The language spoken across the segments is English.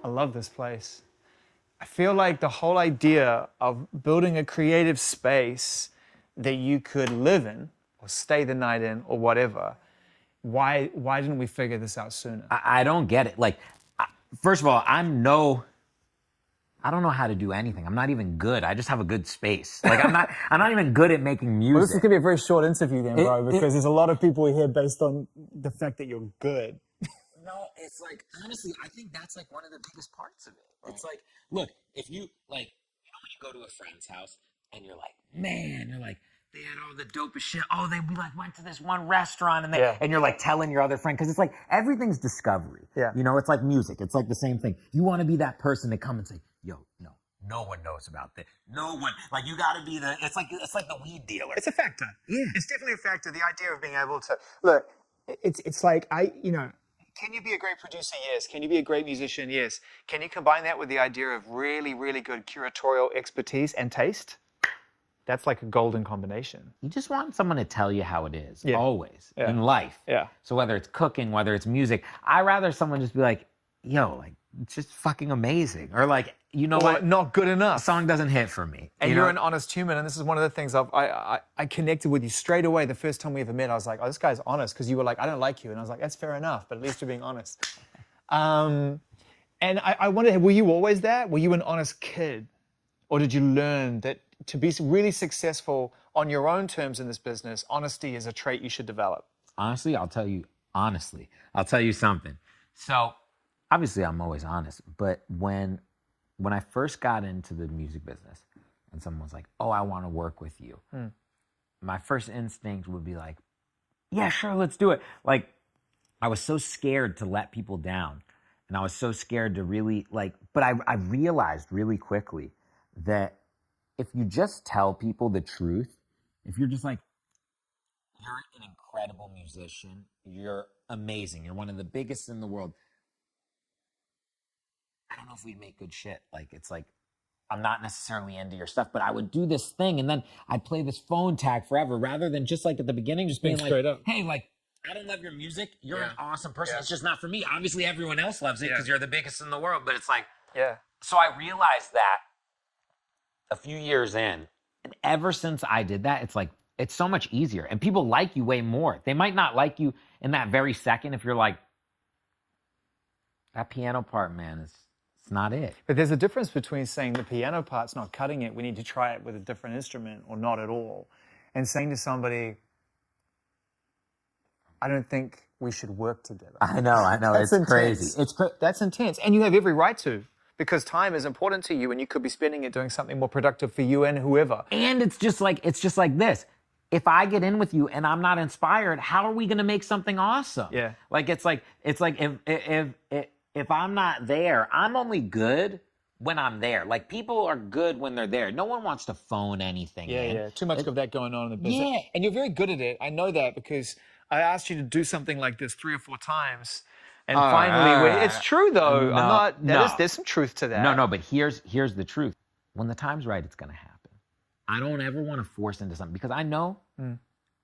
I love this place. I feel like the whole idea of building a creative space that you could live in or stay the night in or whatever, why didn't we figure this out sooner? I don't get it. Like, first of all, I don't know how to do anything. I'm not even good. I just have a good space. Like, I'm not even good at making music. Well, this is gonna be a very short interview then, bro, because there's a lot of people here based on the fact that you're good. No, it's like, honestly, I think that's like one of the biggest parts of it. Right. It's like, look, if you, like, when you go to a friend's house and you're like, man, you're like, they had all the dopest shit. Oh, we like went to this one restaurant and you're like telling your other friend, because it's like everything's discovery. Yeah. You know, it's like music. It's like the same thing. You want to be that person to come and say, yo, no one knows about this. No one, like, you got to be it's like the weed dealer. It's a factor. Yeah. It's definitely a factor. The idea of being able to, look, it's like, can you be a great producer? Yes. Can you be a great musician? Yes. Can you combine that with the idea of really, really good curatorial expertise and taste? That's like a golden combination. You just want someone to tell you how it is, always, Yeah. in life. Yeah. So whether it's cooking, whether it's music, I'd rather someone just be like, yo, like, it's just fucking amazing. Or like, you know what? Not good enough. A song doesn't hit for me. And you're an honest human, and this is one of the things I connected with you straight away the first time we ever met. I was like, oh, this guy's honest, because you were like, I don't like you. And I was like, that's fair enough, but at least you're being honest. And I wondered, were you always that? Were you an honest kid? Or did you learn that to be really successful on your own terms in this business, honesty is a trait you should develop? Honestly, I'll tell you something. So, obviously, I'm always honest, but when I first got into the music business and someone was like, oh, I want to work with you, my first instinct would be like, yeah, sure, let's do it. Like, I was so scared to let people down, and I was so scared to really, like, but I realized really quickly that if you just tell people the truth, if you're just like, you're an incredible musician, you're amazing, you're one of the biggest in the world, I don't know if we'd make good shit. Like, it's like, I'm not necessarily into your stuff, but I would do this thing and then I'd play this phone tag forever rather than just like at the beginning, just being like, up. hey, like, I don't love your music. You're an awesome person. It's just not for me. Obviously, everyone else loves it because you're the biggest in the world, but it's like, So I realized that a few years in, and ever since I did that, it's like, it's so much easier. And people like you way more. They might not like you in that very second if you're like, that piano part, man, it's not it. But there's a difference between saying the piano part's not cutting it, we need to try it with a different instrument, or not at all, and saying to somebody, I don't think we should work together. I know. That's it's crazy. That's intense. And you have every right to, because time is important to you and you could be spending it doing something more productive for you and whoever. And it's just like this. If I get in with you and I'm not inspired, how are we going to make something awesome? Yeah. Like, it's like if I'm not there, I'm only good when I'm there. Like, people are good when they're there. No one wants to phone anything in. Yeah. Too much of that going on in the business. Yeah. And you're very good at it. I know that because I asked you to do something like this 3 or 4 times. And finally, it's true though. There's some truth to that. No, but here's the truth. When the time's right, it's going to happen. I don't ever want to force into something because I know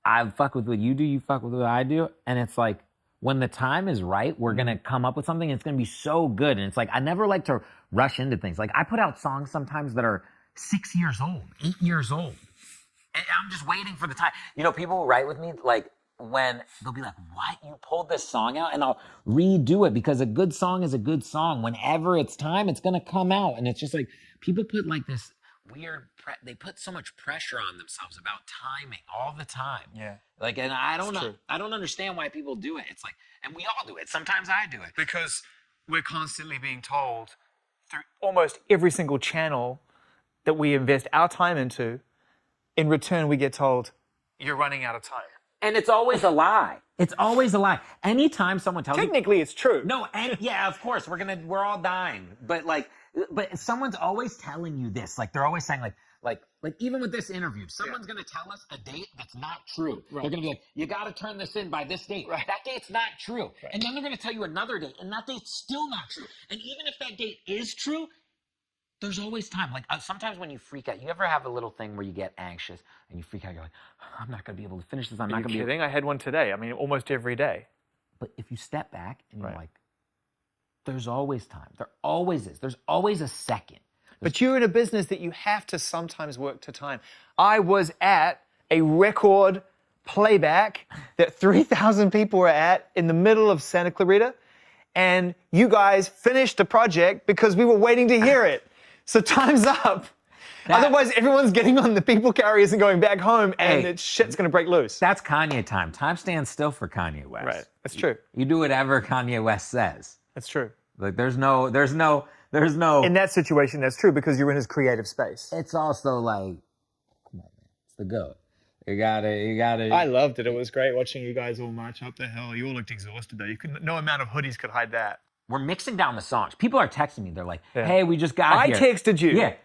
I fuck with what you do, you fuck with what I do. And it's like, when the time is right, we're going to come up with something and it's going to be so good. And it's like, I never like to rush into things. Like, I put out songs sometimes that are 6 years old, 8 years old. And I'm just waiting for the time. You know, people will write with me, like, when they'll be like, what? You pulled this song out? And I'll redo it because a good song is a good song. Whenever it's time, it's going to come out. And it's just like, people put like this weird, they put so much pressure on themselves about timing all the time. Yeah. Like, and I don't understand why people do it. It's like, and we all do it. Sometimes I do it. Because we're constantly being told through almost every single channel that we invest our time into, in return we get told, you're running out of time. And it's always a lie. It's always a lie. Anytime someone tells Technically, it's true. No, and yeah, of course, we're all dying. But someone's always telling you this. Like, they're always saying like even with this interview, someone's going to tell us a date that's not true. Right. They're going to be like, you got to turn this in by this date. Right. That date's not true. Right. And then they're going to tell you another date, and that date's still not true. And even if that date is true, there's always time. Like, sometimes when you freak out, you ever have a little thing where you get anxious and you freak out, you're like, I'm not going to be able to finish this. I'm not going to be kidding? I had one today. I mean, almost every day. But if you step back and you're like, There's always time. There always is. There's always a second. But you're in a business that you have to sometimes work to time. I was at a record playback that 3,000 people were at in the middle of Santa Clarita, and you guys finished the project because we were waiting to hear it. So time's up. Otherwise, everyone's getting on the people carriers and going back home, and shit's gonna break loose. That's Kanye time. Time stands still for Kanye West. Right, that's true. You do whatever Kanye West says. That's true. Like there's no. In that situation, that's true because you're in his creative space. It's also like, come on, man, it's the GOAT. You gotta. I loved it. It was great watching you guys all march up the hill. You all looked exhausted though. No amount of hoodies could hide that. We're mixing down the songs. People are texting me. They're like, "Hey, we just got here." I texted you. Yeah.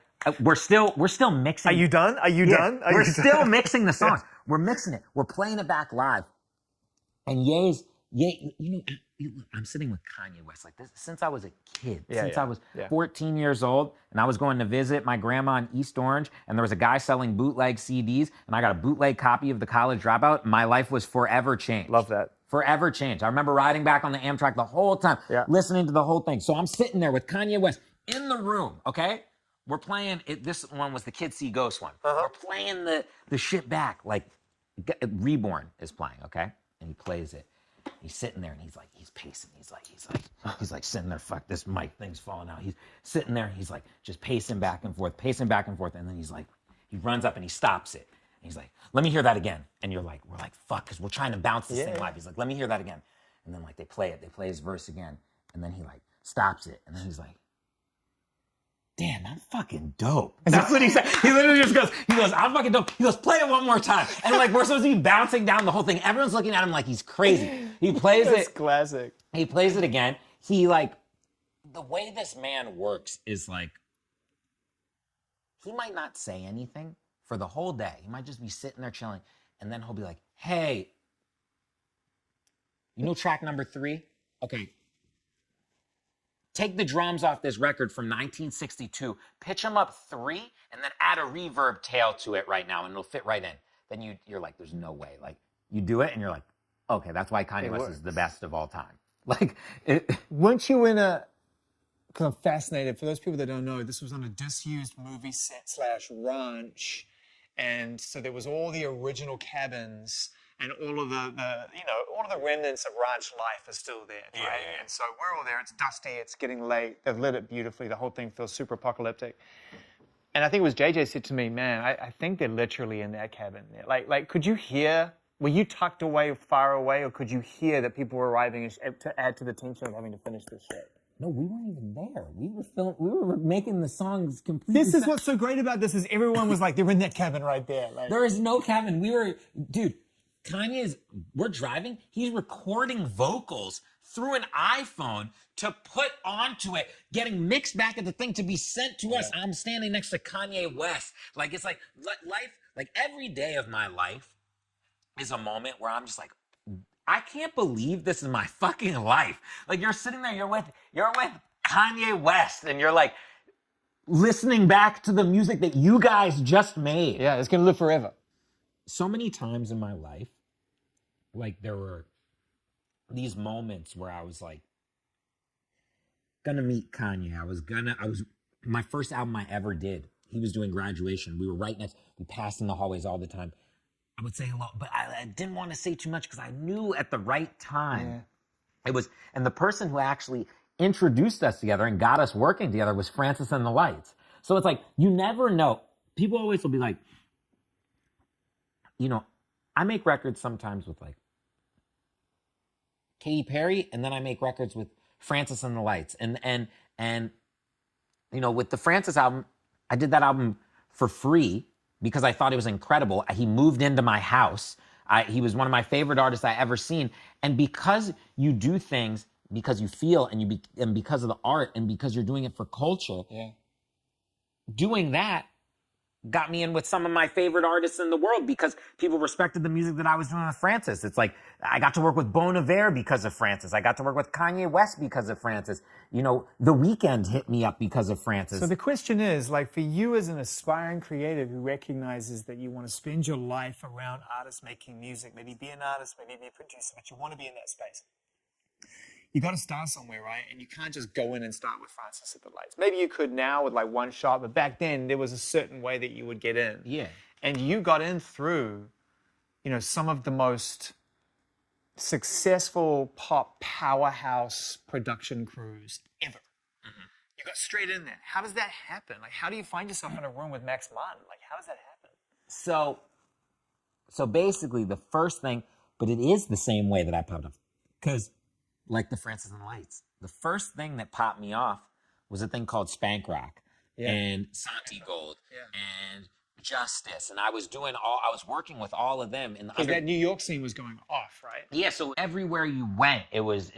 We're still mixing. Are you done? Are you done? We're still mixing the songs. We're mixing it. We're playing it back live. And Ye, I'm sitting with Kanye West like this since I was a kid. Since I was 14 years old, and I was going to visit my grandma in East Orange, and there was a guy selling bootleg CDs, and I got a bootleg copy of The College Dropout. My life was forever changed. Love that. Forever changed. I remember riding back on the Amtrak the whole time, listening to the whole thing. So I'm sitting there with Kanye West in the room, okay? We're playing it. This one was the Kids See Ghosts one. We're playing the shit back. Like, Reborn is playing, okay? And he plays it. He's sitting there and he's pacing. He's like sitting there. Fuck, this mic thing's falling out. He's sitting there. He's like just pacing back and forth. And then he runs up and he stops it. And he's like, let me hear that again. And we're like, fuck, because we're trying to bounce this thing live. He's like, let me hear that again. And then like they play his verse again. And then he like stops it. And then he's like, damn, I'm fucking dope. That's what he said. He literally just goes, I'm fucking dope. He goes, play it one more time. And like, we're supposed to be bouncing down the whole thing. Everyone's looking at him like he's crazy. He plays it. That's classic. He plays it again. He like, the way this man works is like, he might not say anything for the whole day. He might just be sitting there chilling. And then he'll be like, hey, you know track number 3? Okay. Take the drums off this record from 1962, pitch them up 3, and then add a reverb tail to it right now, and it'll fit right in. Then you're like, there's no way. Like, you do it, and you're like, okay, that's why Kanye West is the best of all time. Like, weren't you in a... Because I'm fascinated. For those people that don't know, this was on a disused movie set / ranch, and so there was all the original cabins, and all of the remnants of ranch life are still there, right? Yeah. And so we're all there. It's dusty. It's getting late. They've lit it beautifully. The whole thing feels super apocalyptic. And I think it was JJ said to me, man, I think they're literally in that cabin. Like, could you hear? Were you tucked away, far away, or could you hear that people were arriving to add to the tension of having to finish this shit? No, we weren't even there. We were making the songs completely. This is what's so great about this is everyone was like, they're in that cabin right there. Like, there is no cabin. We're driving, he's recording vocals through an iPhone to put onto it, getting mixed back at the thing to be sent to us. I'm standing next to Kanye West. Like, it's like life, like every day of my life is a moment where I'm just like, I can't believe this is my fucking life. Like, you're sitting there, you're with Kanye West, and you're like listening back to the music that you guys just made. Yeah, it's gonna live forever. So many times in my life, like there were these moments where I was like gonna meet Kanye. My first album I ever did, he was doing Graduation. We were right next, we passed in the hallways all the time. I would say hello, but I didn't want to say too much because I knew at the right time. Yeah. And the person who actually introduced us together and got us working together was Francis and the Lights. So it's like, you never know. People always will be like, I make records sometimes with like Katy Perry, and then I make records with Francis and the Lights. And with the Francis album, I did that album for free because I thought it was incredible. He moved into my house. He was one of my favorite artists I ever seen. And because you do things because you feel and because of the art and because you're doing it for culture, doing that got me in with some of my favorite artists in the world because people respected the music that I was doing with Francis. It's like, I got to work with Bon Iver because of Francis. I got to work with Kanye West because of Francis. The Weeknd hit me up because of Francis. So the question is, like, for you as an aspiring creative who recognizes that you want to spend your life around artists making music, maybe be an artist, maybe be a producer, but you want to be in that space. you got to start somewhere, right? And you can't just go in and start with Francis at the Lights. Maybe you could now with like one shot, but back then there was a certain way that you would get in. Yeah. And you got in through, some of the most successful pop powerhouse production crews ever. You got straight in there. How does that happen? Like, how do you find yourself in a room with Max Martin? Like, how does that happen? So basically the first thing, but it is the same way that I popped off. Because like the Francis and the Lights, the first thing that popped me off was a thing called Spank Rock and Santi Gold and Justice. And I was working with all of them. Because that New York scene was going off, right? Yeah, so everywhere you went, there was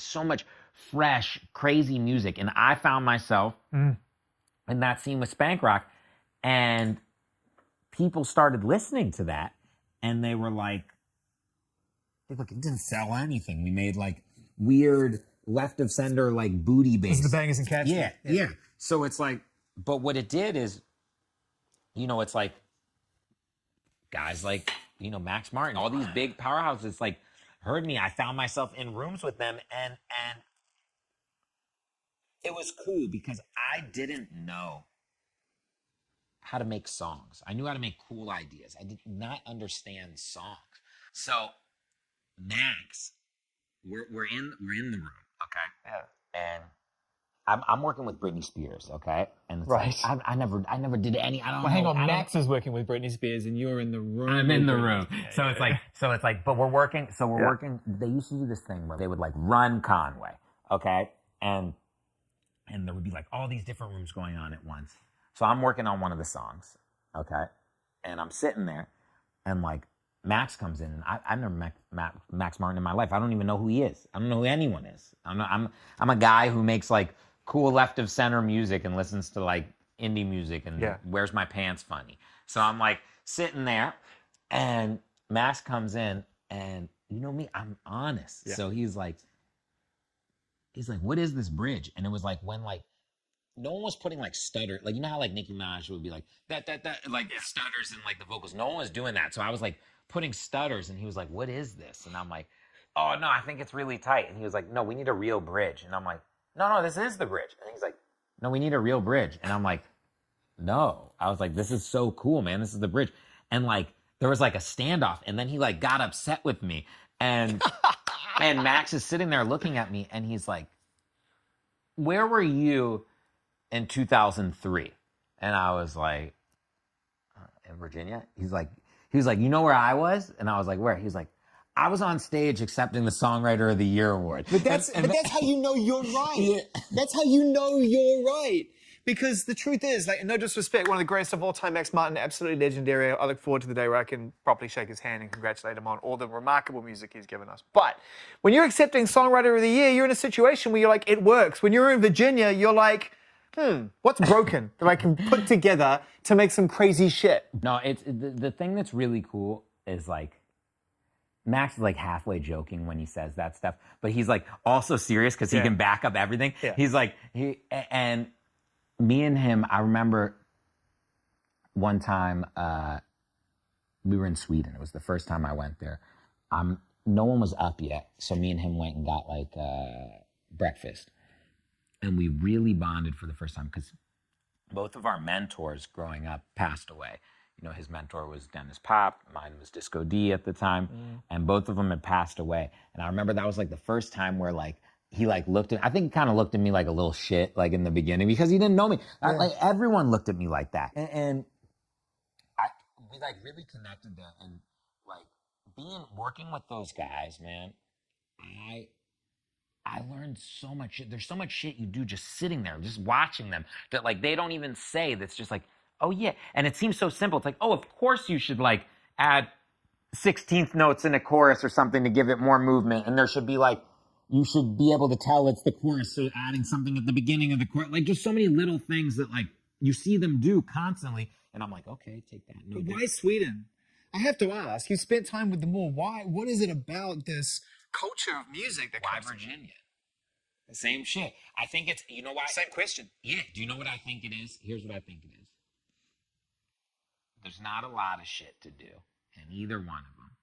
so much fresh, crazy music. And I found myself in that scene with Spank Rock. And people started listening to that. And they were like, look, it didn't sell anything. We made like weird left of center, like booty bass. This is the bangers and catch. Yeah. So it's like, but what it did is, it's like guys like, Max Martin, all these big powerhouses like heard me. I found myself in rooms with them and it was cool because I didn't know how to make songs. I knew how to make cool ideas. I did not understand songs. So Max, we're in the room, okay? Yeah. And I'm working with Britney Spears, okay? And it's Right. like, I never did any. I don't know. Well, hang on. Max is working with Britney Spears, and you're in the room. I'm in the room. So it's like, but we're working. So we're working. They used to do this thing where they would like run Conway, okay? And there would be like all these different rooms going on at once. So I'm working on one of the songs, okay? And I'm sitting there, and like Max comes in, and I've never met Max Martin in my life. I don't even know who he is. I don't know who anyone is. I'm a guy who makes like cool left of center music and listens to like indie music and wears my pants funny. So I'm like sitting there, and Max comes in, and you know me, I'm honest. Yeah. So he's like, what is this bridge? And it was like when like no one was putting like stutter, like you know how like Nicki Minaj would be like that like stutters and like the vocals. No one was doing that. So I was like putting stutters, and he was like, "What is this?" And I'm like, "Oh no, I think it's really tight." And he was like, "No, we need a real bridge." And I'm like, No, this is the bridge. And he's like, "No, we need a real bridge." And I'm like, "No." I was like, "This is so cool, man. This is the bridge." And like there was like a standoff, and then he like got upset with me, and and Max is sitting there looking at me, and he's like, "Where were you in 2003? And I was like, in Virginia? He was like, "You know where I was?" And I was like, "Where?" He's like, "I was on stage accepting the Songwriter of the Year award." But that's how you know you're right. Yeah. That's how you know you're right. Because the truth is, like, no disrespect, one of the greatest of all time, Max Martin, absolutely legendary. I look forward to the day where I can properly shake his hand and congratulate him on all the remarkable music he's given us. But when you're accepting Songwriter of the Year, you're in a situation where you're like, it works. When you're in Virginia, you're like, what's broken that I can put together to make some crazy shit? No, it's the thing that's really cool is like, Max is like halfway joking when he says that stuff, but he's like also serious because he can back up everything. Yeah. He's like, and me and him, I remember one time we were in Sweden. It was the first time I went there. No one was up yet, so me and him went and got like breakfast. And we really bonded for the first time because both of our mentors growing up passed away. His mentor was Dennis Pop, mine was Disco D at the time, and both of them had passed away. And I remember that was like the first time where like he like looked at, I think he kind of looked at me like a little shit like in the beginning because he didn't know me. Yeah. Like everyone looked at me like that. And we like really connected there, and like working with those guys, man, I learned so much shit. There's so much shit you do just sitting there, just watching them that like they don't even say. That's just like, oh yeah. And it seems so simple. It's like, oh, of course you should like add 16th notes in a chorus or something to give it more movement. And there should be like, you should be able to tell it's the chorus. So adding something at the beginning of the chorus, like just so many little things that like you see them do constantly. And I'm like, okay, take that. No, but why Sweden? I have to ask. You spent time with them all. Why? What is it about this culture of music that comes? Why Virginia? The same shit. I think it's, you know why? Same question. Yeah. Do you know what I think it is? Here's what I think it is. There's not a lot of shit to do in either one of them.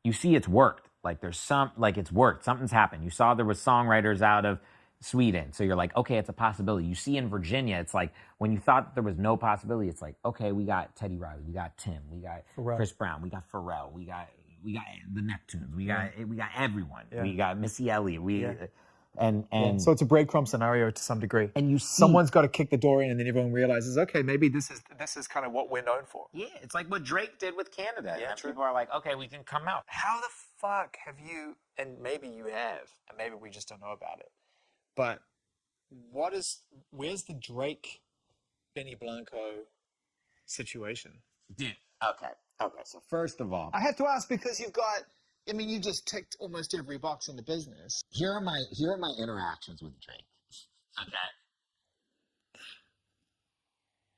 you see it's worked. Like there's it's worked. Something's happened. You saw there was songwriters out of Sweden. So you're like, okay, it's a possibility. You see in Virginia, it's like when you thought there was no possibility, it's like, okay, we got Teddy Riley, we got Tim, we got Chris Brown, we got Pharrell, we got the Neptunes, we got everyone. Yeah. We got Missy Elliott. So it's a breadcrumb scenario to some degree. And you see someone's got to kick the door in, and then everyone realizes, okay, maybe this is kind of what we're known for. Yeah, it's like what Drake did with Canada. Yeah, and people are like, okay, we can come out. How the fuck have you? And maybe you have, and maybe we just don't know about it. But where's the Drake, Benny Blanco situation? Dude, okay. So first of all, I have to ask because you just ticked almost every box in the business. Here are my interactions with Drake. Okay.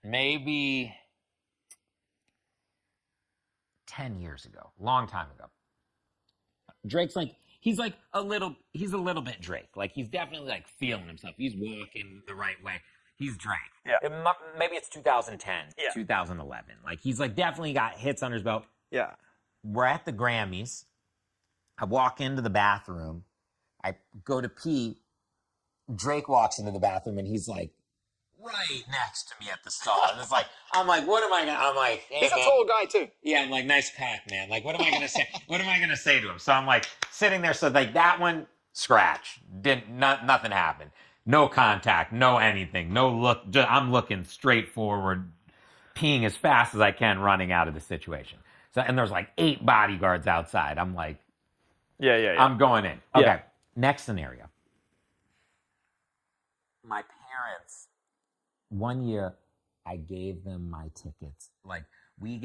Maybe 10 years ago, long time ago. Drake's like, he's a little bit Drake. Like he's definitely like feeling himself. He's walking the right way. He's Drake. Yeah. Maybe it's 2010, 2011. Like he's like definitely got hits under his belt. Yeah. We're at the Grammys. I walk into the bathroom. I go to pee. Drake walks into the bathroom and he's like right next to me at the stall. And it's like, I'm like, what am I gonna? I'm like, hey, he's a tall guy too. Yeah, I'm like, nice pack, man. Like, what am I gonna say? What am I gonna say to him? So I'm like sitting there. So like that one, scratch. Nothing happened. No contact. No anything. No look. I'm looking straight forward, peeing as fast as I can, running out of the situation. So and there's like 8 bodyguards outside. I'm like, yeah. I'm going in. Okay. Yeah. Next scenario. My parents, one year, I gave them my tickets. Like, we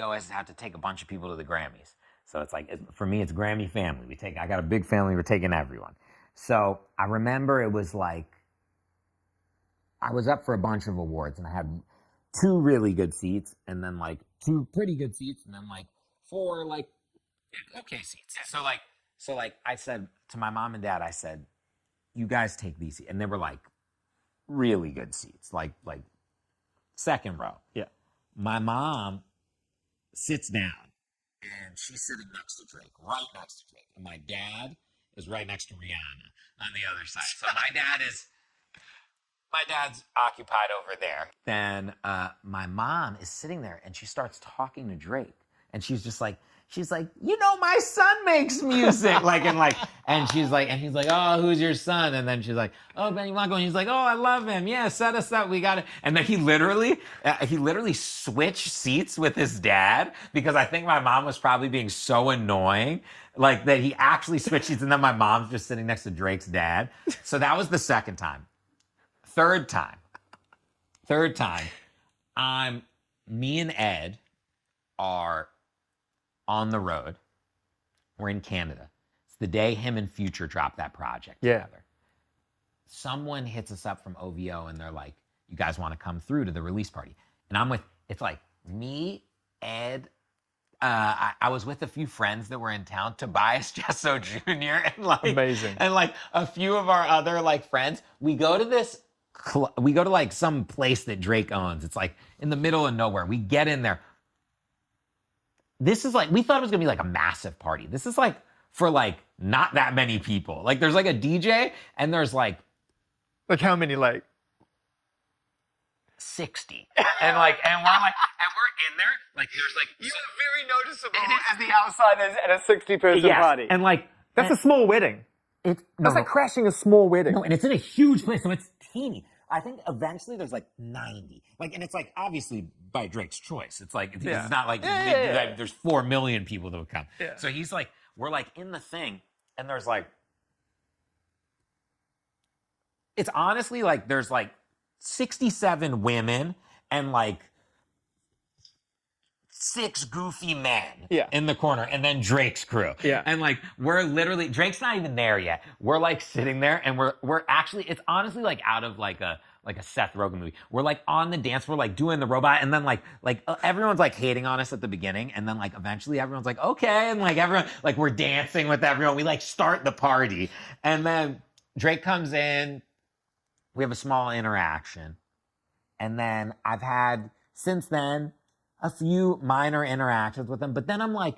always have to take a bunch of people to the Grammys. So it's like, for me, it's Grammy family. I got a big family. We're taking everyone. So I remember it was like, I was up for a bunch of awards and I had 2 really good seats and then like 2 pretty good seats and then like 4 like okay seats. So I said to my mom and dad, I said, you guys take these seats. And they were like really good seats, like second row. Yeah. My mom sits down and she's sitting next to Drake, right next to Drake. And my dad is right next to Rihanna on the other side. So my dad's occupied over there. Then my mom is sitting there and she starts talking to Drake. And she's like, you know, my son makes music. And he's like, oh, who's your son? And then she's like, oh, Benny Blanco. And he's like, oh, I love him. Yeah, set us up. We got it. And then he literally switched seats with his dad because I think my mom was probably being so annoying, like that he actually switched seats. And then my mom's just sitting next to Drake's dad. So that was the second time. Third time, me and Ed are on the road. We're in Canada. It's the day him and Future dropped that project together. Someone hits us up from OVO and they're like, you guys want to come through to the release party? And it's like me, Ed, I was with a few friends that were in town, Tobias Jesso Jr. Amazing. And like a few of our other like friends. We go to like some place that Drake owns. It's like in the middle of nowhere. We get in there. This is like, we thought it was gonna be like a massive party. This is like for like not that many people. Like there's like a DJ and there's like how many, like 60. And we're in there, like there's like you are very noticeable as the outsiders at a 60-person party. And like that's a small wedding. That's like crashing a small wedding. No, and it's in a huge place, so it's teeny. I think eventually there's like 90. Like, and it's like obviously by Drake's choice. It's like it's not like there's 4 million people that would come. Yeah. So he's like, we're like in the thing, and there's like, it's honestly like there's like 67 women and like 6 goofy men in the corner, and then Drake's crew. Yeah. And like we're literally, Drake's not even there yet. We're like sitting there and we're actually, it's honestly like out of like a Seth Rogen movie. We're like on the dance floor, like doing the robot, and then like everyone's like hating on us at the beginning, and then like eventually everyone's like, okay, and like everyone, like we're dancing with everyone. We like start the party, and then Drake comes in. We have a small interaction, and then I've had since then a few minor interactions with him, but then I'm like,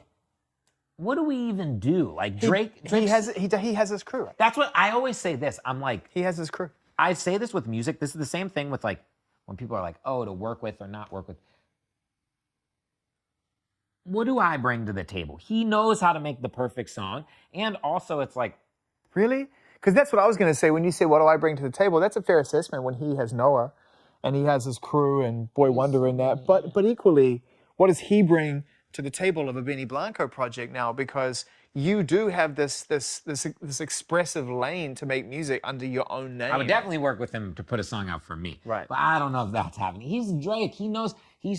what do we even do? Like He has his crew. Right? That's what I always say this. I'm like, He has his crew. I say this with music. This is the same thing with like when people are like, oh, to work with or not work with. What do I bring to the table? He knows how to make the perfect song. And also it's like, Really? Because that's what I was going to say. When you say, what do I bring to the table? That's a fair assessment when he has Noah and he has his crew and Boy Wonder in that. But equally, what does he bring to the table of a Benny Blanco project now? Because you do have this expressive lane to make music under your own name. I would definitely work with him to put a song out for me. Right. But I don't know if that's happening. He's Drake. He knows, he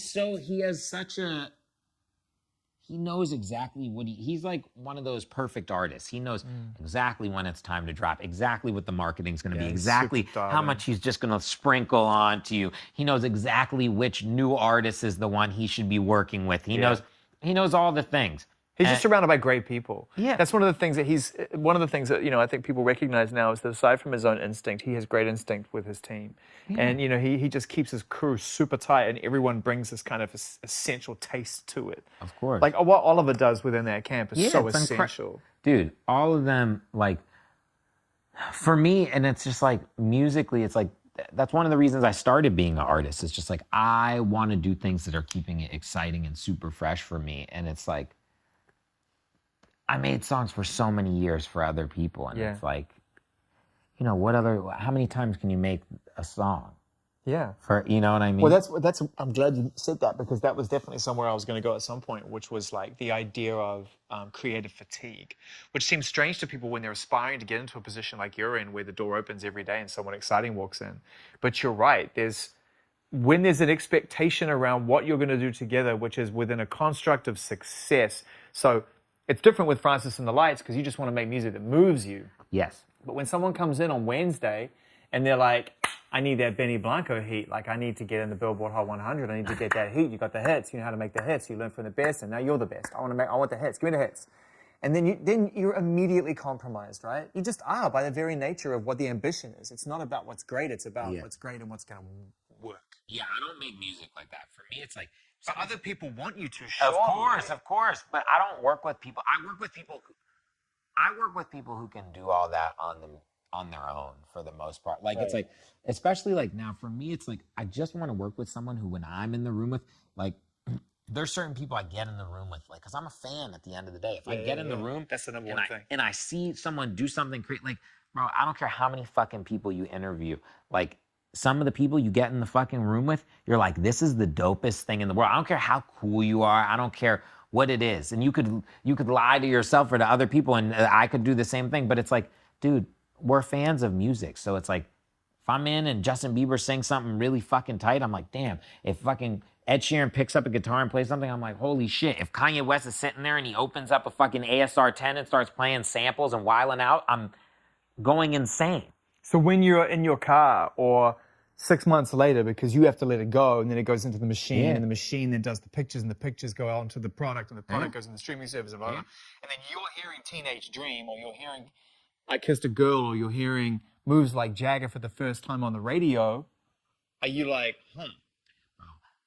knows exactly what he's like one of those perfect artists. He knows exactly when it's time to drop, exactly what the marketing's going to be, exactly how much he's just going to sprinkle onto you. He knows exactly which new artist is the one he should be working with. He knows all the things. He's just surrounded by great people. Yeah. That's one of the things that I think people recognize now is that aside from his own instinct, he has great instinct with his team. Yeah. And, he just keeps his crew super tight and everyone brings this kind of essential taste to it. Of course. Like what Oliver does within that camp is so essential. Dude, all of them, like, for me, and it's just like, musically, it's like, that's one of the reasons I started being an artist. It's just like, I want to do things that are keeping it exciting and super fresh for me. And it's like, I made songs for so many years for other people, and it's like, how many times can you make a song? Yeah. You know what I mean? Well, I'm glad you said that because that was definitely somewhere I was going to go at some point, which was like the idea of creative fatigue, which seems strange to people when they're aspiring to get into a position like you're in, where the door opens every day and someone exciting walks in. But you're right. When there's an expectation around what you're going to do together, which is within a construct of success. So it's different with Francis and the Lights because you just want to make music that moves you. Yes. But when someone comes in on Wednesday and they're like, I need that Benny Blanco heat. Like, I need to get in the Billboard Hot 100. I need to get that heat. You got the hits. You know how to make the hits. You learn from the best, and now you're the best. I want the hits. Give me the hits. And then you're immediately compromised, right? You just are by the very nature of what the ambition is. It's not about what's great. It's about what's great and what's going to work. Yeah, I don't make music like that. For me, it's like, but other people want you to. Sure. Of course. But I don't work with people. I work with people who can do all that on their own for the most part. Like, it's like, especially like now for me, it's like, I just want to work with someone who, when I'm in the room with, like, there's certain people I get in the room with, like, because I'm a fan at the end of the day. If I get in the room, that's the number one thing. And I see someone do something great, like, bro, I don't care how many fucking people you interview. Like, some of the people you get in the fucking room with, you're like, this is the dopest thing in the world. I don't care how cool you are. I don't care what it is. And you could lie to yourself or to other people, and I could do the same thing. But it's like, dude, we're fans of music. So it's like, if I'm in and Justin Bieber sings something really fucking tight, I'm like, damn. If fucking Ed Sheeran picks up a guitar and plays something, I'm like, holy shit. If Kanye West is sitting there and he opens up a fucking ASR 10 and starts playing samples and whiling out, I'm going insane. So when you're in your car or 6 months later, because you have to let it go and then it goes into the machine and the machine then does the pictures and the pictures go out into the product and the product goes in the streaming service and blah, blah. And then you're hearing Teenage Dream or you're hearing I Kissed a Girl or you're hearing moves like Jagger for the first time on the radio. Are you like, Bro,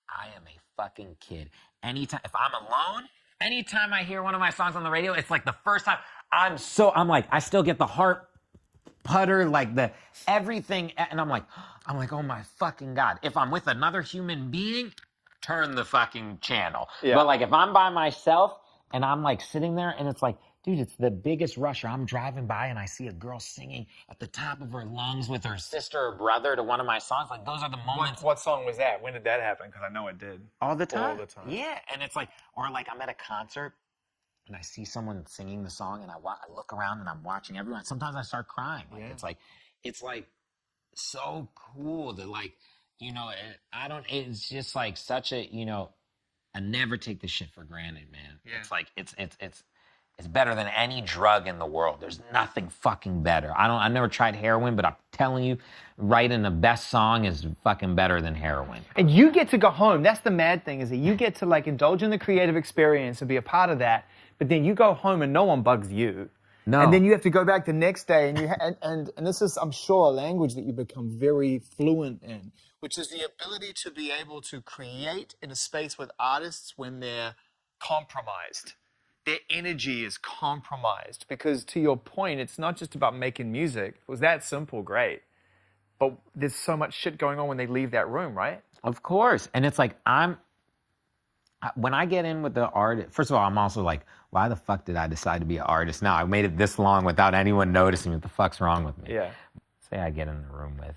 I am a fucking kid. Anytime, if I'm alone, anytime I hear one of my songs on the radio, it's like the first time I'm like, I still get the heart putter, like the everything. And I'm like, oh my fucking God. If I'm with another human being, turn the fucking channel. Yeah. But like if I'm by myself and I'm like sitting there and it's like, dude, it's the biggest rush. I'm driving by and I see a girl singing at the top of her lungs with her sister or brother to one of my songs. Like those are the moments. What song was that? When did that happen? Because I know it did. All the time. All the time. Yeah. And it's like, or like I'm at a concert and I see someone singing the song and I look around and I'm watching everyone. Sometimes I start crying. Like, it's like so cool to like, it's just like such a, I never take this shit for granted, man. Yeah. It's like, it's better than any drug in the world. There's nothing fucking better. I never tried heroin, but I'm telling you, writing the best song is fucking better than heroin. And you get to go home. That's the mad thing, is that you get to like indulge in the creative experience and be a part of that. But then you go home and no one bugs you. No. And then you have to go back the next day and this is, I'm sure, a language that you become very fluent in, which is the ability to be able to create in a space with artists when they're compromised. their energy is compromised. Because to your point, it's not just about making music. If it was that simple, great. But there's so much shit going on when they leave that room, right? Of course. And it's like, when I get in with the artist, first of all, I'm also like, why the fuck did I decide to be an artist now? I made it this long without anyone noticing what the fuck's wrong with me. Yeah. Say I get in the room with,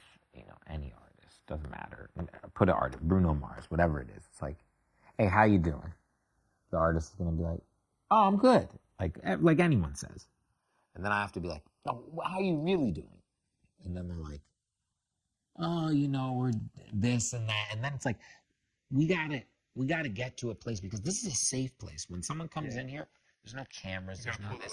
any artist, doesn't matter. Put an artist, Bruno Mars, whatever it is. It's like, hey, how you doing? The artist is gonna be like, oh, I'm good. Like anyone says. And then I have to be like, oh, how are you really doing? And then they're like, oh, we're this and that. And then it's like, we gotta get to a place, because this is a safe place. When someone comes in here, there's no cameras, there's no this.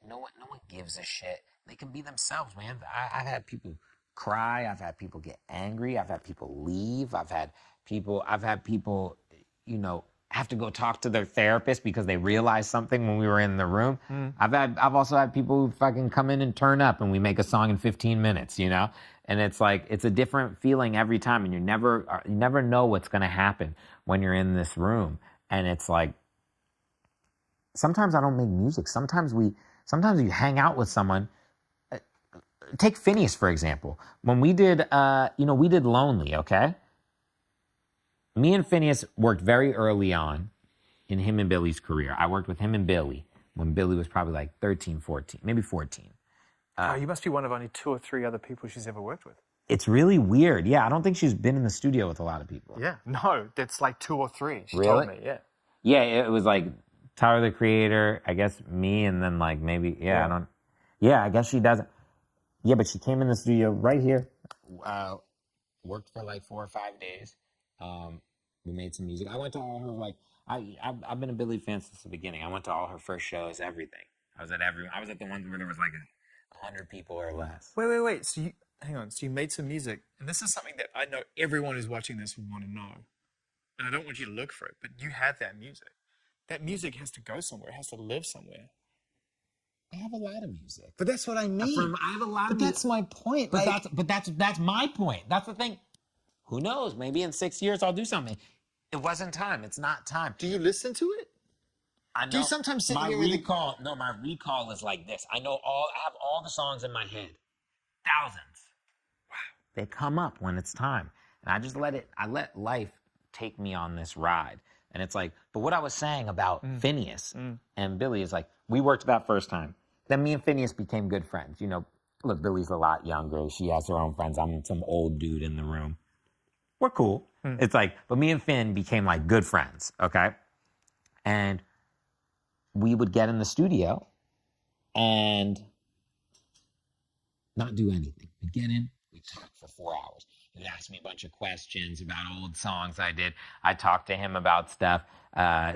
No one gives a shit. They can be themselves, man. I've had people cry, I've had people get angry, I've had people leave, I've had people, have to go talk to their therapist because they realized something when we were in the room. I've also had people who fucking come in and turn up and we make a song in 15 minutes, And it's like, it's a different feeling every time, and you never know what's gonna happen when you're in this room. And it's like, sometimes I don't make music. Sometimes you hang out with someone. Take Phineas, for example. When we did, we did Lonely, okay? Me and Phineas worked very early on in him and Billy's career. I worked with him and Billy when Billy was probably like 13, 14, maybe 14. You must be one of only 2 or 3 other people she's ever worked with. It's really weird. Yeah, I don't think she's been in the studio with a lot of people. Yeah. No, that's like 2 or 3. She Really? told me, yeah. Yeah, it was like Tyler, the Creator, I guess me, and then like maybe, I guess she doesn't. Yeah, but she came in the studio right here. Worked for like 4 or 5 days. We made some music. I went to all her, like, I've been a Billy fan since the beginning. I went to all her first shows, everything. I was at the one where there was like 100 people or less. Wait. So hang on. So you made some music, and this is something that I know everyone who's watching this will want to know. And I don't want you to look for it, but you have that music. That music has to go somewhere. It has to live somewhere. I have a lot of music. But that's what I mean. I have a lot of But music. that's my point. But that's my point. That's the thing. Who knows? Maybe in 6 years I'll do something. It wasn't time. It's not time. Do you listen to it? I know. Do you sometimes sit my here recall? No, my recall is like this. I have all the songs in my head. Thousands. Wow. They come up when it's time. And I just let life take me on this ride. And it's like, but what I was saying about Phineas and Billy is like, we worked that first time. Then me and Phineas became good friends. Look, Billy's a lot younger. She has her own friends. I'm some old dude in the room. We're cool. It's like, but me and Finn became like good friends, okay? And we would get in the studio and not do anything. We'd get in, we'd talk for 4 hours. He'd ask me a bunch of questions about old songs I did. I talked to him about stuff.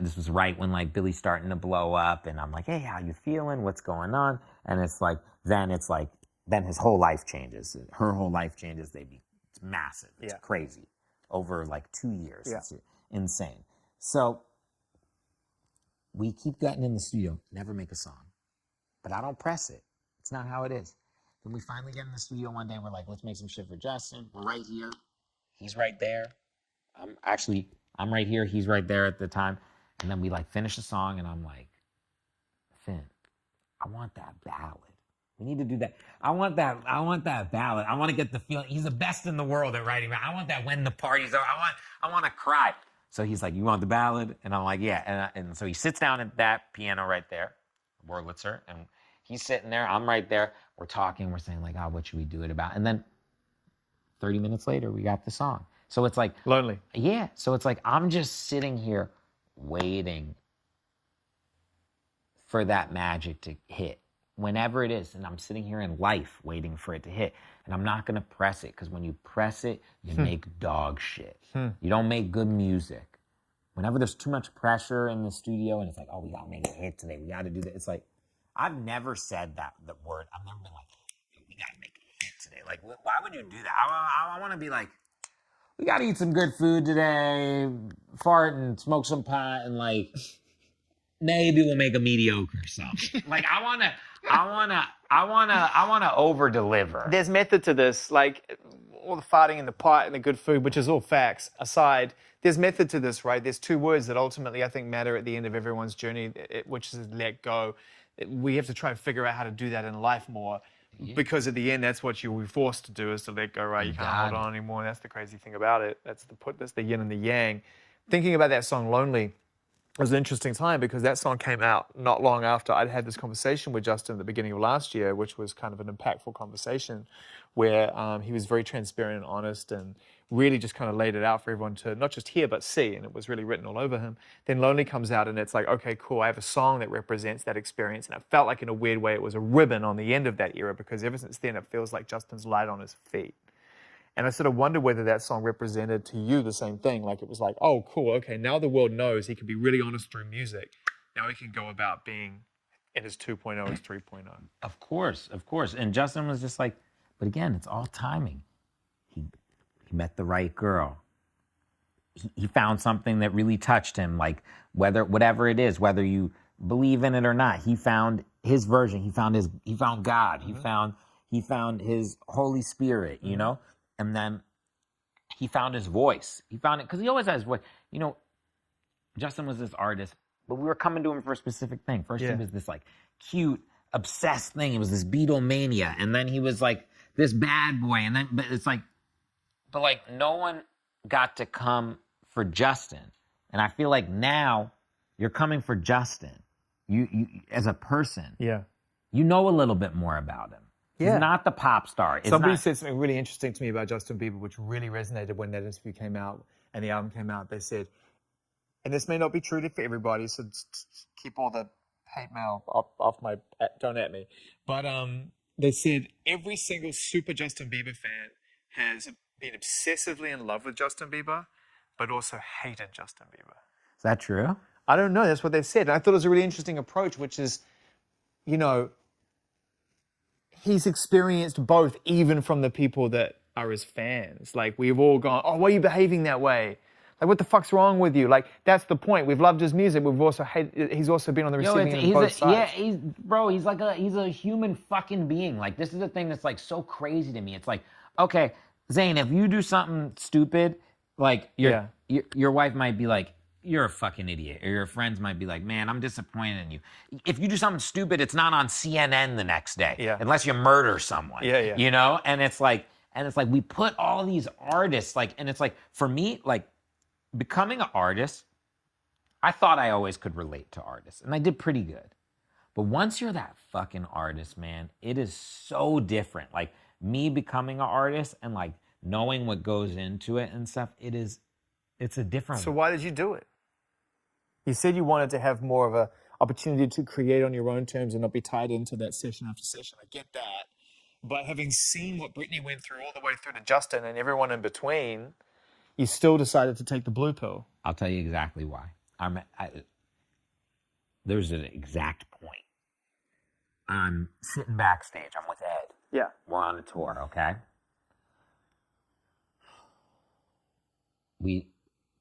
This was right when like Billy's starting to blow up, and I'm like, hey, how you feeling? What's going on? And then his whole life changes. Her whole life changes. It's massive. It's crazy. Over like 2 years. Yeah. It's insane. So we keep getting in the studio, never make a song. But I don't press it. It's not how it is. Then we finally get in the studio one day, we're like, let's make some shit for Justin. We're right here. He's right there. I'm right here. He's right there at the time. And then we like finish the song, and I'm like, Finn, I want that ballad. We need to do that. I want that ballad. I want to get the feeling. He's the best in the world at writing. I want that when the party's over. I want to cry. So he's like, you want the ballad? And I'm like, yeah. And so he sits down at that piano right there, Wurlitzer, and he's sitting there. I'm right there. We're talking. We're saying like, what should we do it about? And then 30 minutes later, we got the song. So it's like Lonely. Yeah. So it's like I'm just sitting here waiting for that magic to hit. Whenever it is, and I'm sitting here in life waiting for it to hit, and I'm not gonna press it, because when you press it, you make dog shit. You don't make good music. Whenever there's too much pressure in the studio, and it's like, we gotta make a hit today, we gotta do that. It's like, I've never said the word. I've never been like, we gotta make a hit today. Like, why would you do that? I want to be like, we gotta eat some good food today, fart and smoke some pot, and like, maybe we'll make a mediocre song. Like, I wanna over deliver. There's method to this. Like, all the farting and the pot and the good food, which is all facts, aside, there's method to this, right? There's two words that ultimately I think matter at the end of everyone's journey, which is let go. We have to try and figure out how to do that in life more. Because at the end, that's what you'll be forced to do, is to let go, right? You can't hold on anymore. And that's the crazy thing about it. That's the yin and the yang. Thinking about that song, Lonely, it was an interesting time because that song came out not long after I'd had this conversation with Justin at the beginning of last year, which was kind of an impactful conversation where he was very transparent and honest and really just kind of laid it out for everyone to not just hear but see, and it was really written all over him. Then Lonely comes out and it's like, okay, cool, I have a song that represents that experience, and it felt like in a weird way it was a ribbon on the end of that era because ever since then it feels like Justin's light on his feet. And I sort of wonder whether that song represented to you the same thing. Like it was like, oh, cool, okay, now the world knows he can be really honest through music. Now he can go about being in his 2.0, his 3.0. Of course. And Justin was just like, but again, it's all timing. He met the right girl. He found something that really touched him, like whatever it is, whether you believe in it or not. He found his version. He found God. Mm-hmm. He found his Holy Spirit, you know? And then he found his voice. He found it because he always has his voice. You know, Justin was this artist, but we were coming to him for a specific thing. First, he was this like cute, obsessed thing. It was this Beatlemania, and then he was like this bad boy, and then but like no one got to come for Justin, and I feel like now you're coming for Justin. You as a person, you know a little bit more about him. Yeah. He's not the pop star. Somebody said something really interesting to me about Justin Bieber, which really resonated when that interview came out and the album came out. They said, and this may not be true for everybody, so keep all the hate mail off my, don't at me. But they said every single super Justin Bieber fan has been obsessively in love with Justin Bieber, but also hated Justin Bieber. Is that true? I don't know. That's what they said. And I thought it was a really interesting approach, which is, you know, he's experienced both, even from the people that are his fans. Like, we've all gone, oh, why are you behaving that way? Like, what the fuck's wrong with you? Like, that's the point. We've loved his music. We've also hated, he's also been on the receiving end of both sides. Yeah, he's a human fucking being. Like, this is the thing that's like so crazy to me. It's like, okay, Zane, if you do something stupid, like your wife might be like, you're a fucking idiot. Or your friends might be like, man, I'm disappointed in you. If you do something stupid, it's not on CNN the next day. Unless you murder someone. You know? And it's like we put all these artists, like, and it's like, for me, like, becoming an artist, I thought I always could relate to artists. And I did pretty good. But once you're that fucking artist, man, it is so different. Like, me becoming an artist and like knowing what goes into it and stuff, it's a different So why did you do it? You said you wanted to have more of a opportunity to create on your own terms and not be tied into that session after session. I get that. But having seen what Britney went through all the way through to Justin and everyone in between, you still decided to take the blue pill. I'll tell you exactly why. There's an exact point. I'm sitting backstage. I'm with Ed. Yeah. We're on a tour, okay?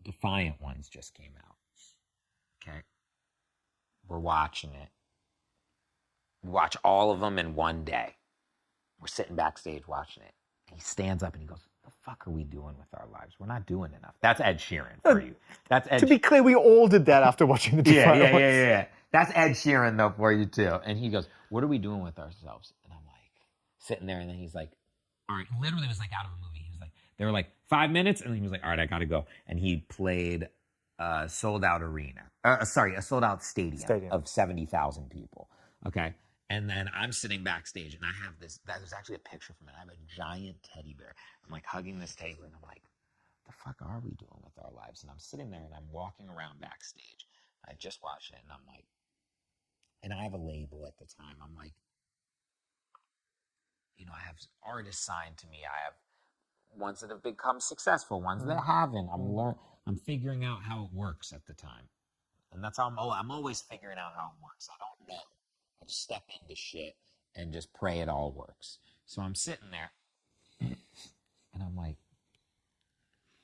Defiant Ones just came out. Okay? We're watching it. We watch all of them in one day. We're sitting backstage watching it. And he stands up and he goes, what the fuck are we doing with our lives? We're not doing enough. That's Ed Sheeran for you. That's Ed. To be clear, we all did that after watching the Defiant Ones. Yeah. That's Ed Sheeran, though, for you, too. And he goes, what are we doing with ourselves? And I'm like, sitting there, and then he's like, all right, literally it was like out of a movie. He was like, they were like, 5 minutes, and then he was like, all right, I gotta go. And he played a sold-out arena. A sold-out stadium of 70,000 people, okay? And then I'm sitting backstage, and I have this, there's actually a picture from it. I have a giant teddy bear. I'm like hugging this teddy bear, and I'm like, what the fuck are we doing with our lives? And I'm sitting there, and I'm walking around backstage. I just watched it, and I'm like, and I have a label at the time. I'm like, you know, I have artists signed to me. I have ones that have become successful, ones that haven't. I'm figuring out how it works at the time. And that's how I'm always figuring out how it works. I don't know. I just step into shit and just pray it all works. So I'm sitting there and I'm like,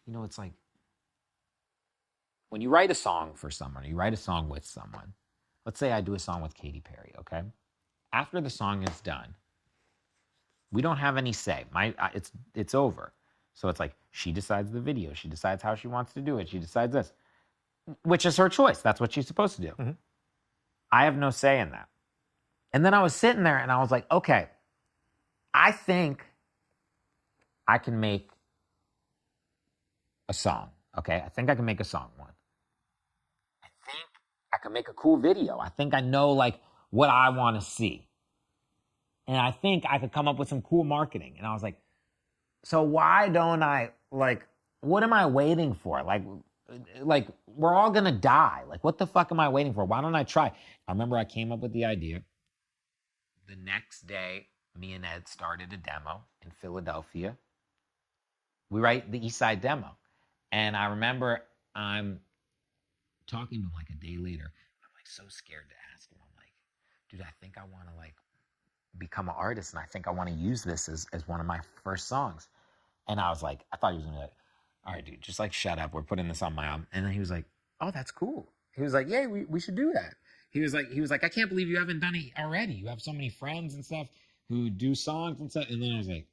you know, it's like when you write a song for someone, or you write a song with someone, let's say I do a song with Katy Perry, okay? After the song is done, we don't have any say. It's over. So it's like she decides the video. She decides how she wants to do it. She decides this, which is her choice. That's what she's supposed to do. Mm-hmm. I have no say in that. And then I was sitting there and I was like, okay, I think I can make a song. Okay, I think I can make a song one. I think I can make a cool video. I think I know like what I want to see. And I think I could come up with some cool marketing. And I was like, so why don't I, like, what am I waiting for? Like we're all gonna die. Like, what the fuck am I waiting for? Why don't I try? I remember I came up with the idea. The next day, me and Ed started a demo in Philadelphia. We write the East Side demo. And I remember I'm talking to him like a day later. I'm like so scared to ask him. I'm like, dude, I think I want to like become an artist and I think I want to use this as one of my first songs. And I was like, I thought he was gonna be like, all right, dude, just like shut up. We're putting this on my album. And then he was like, oh, that's cool. He was like, yeah, we should do that. He was like, I can't believe you haven't done it already. You have so many friends and stuff who do songs and stuff. And then I was like,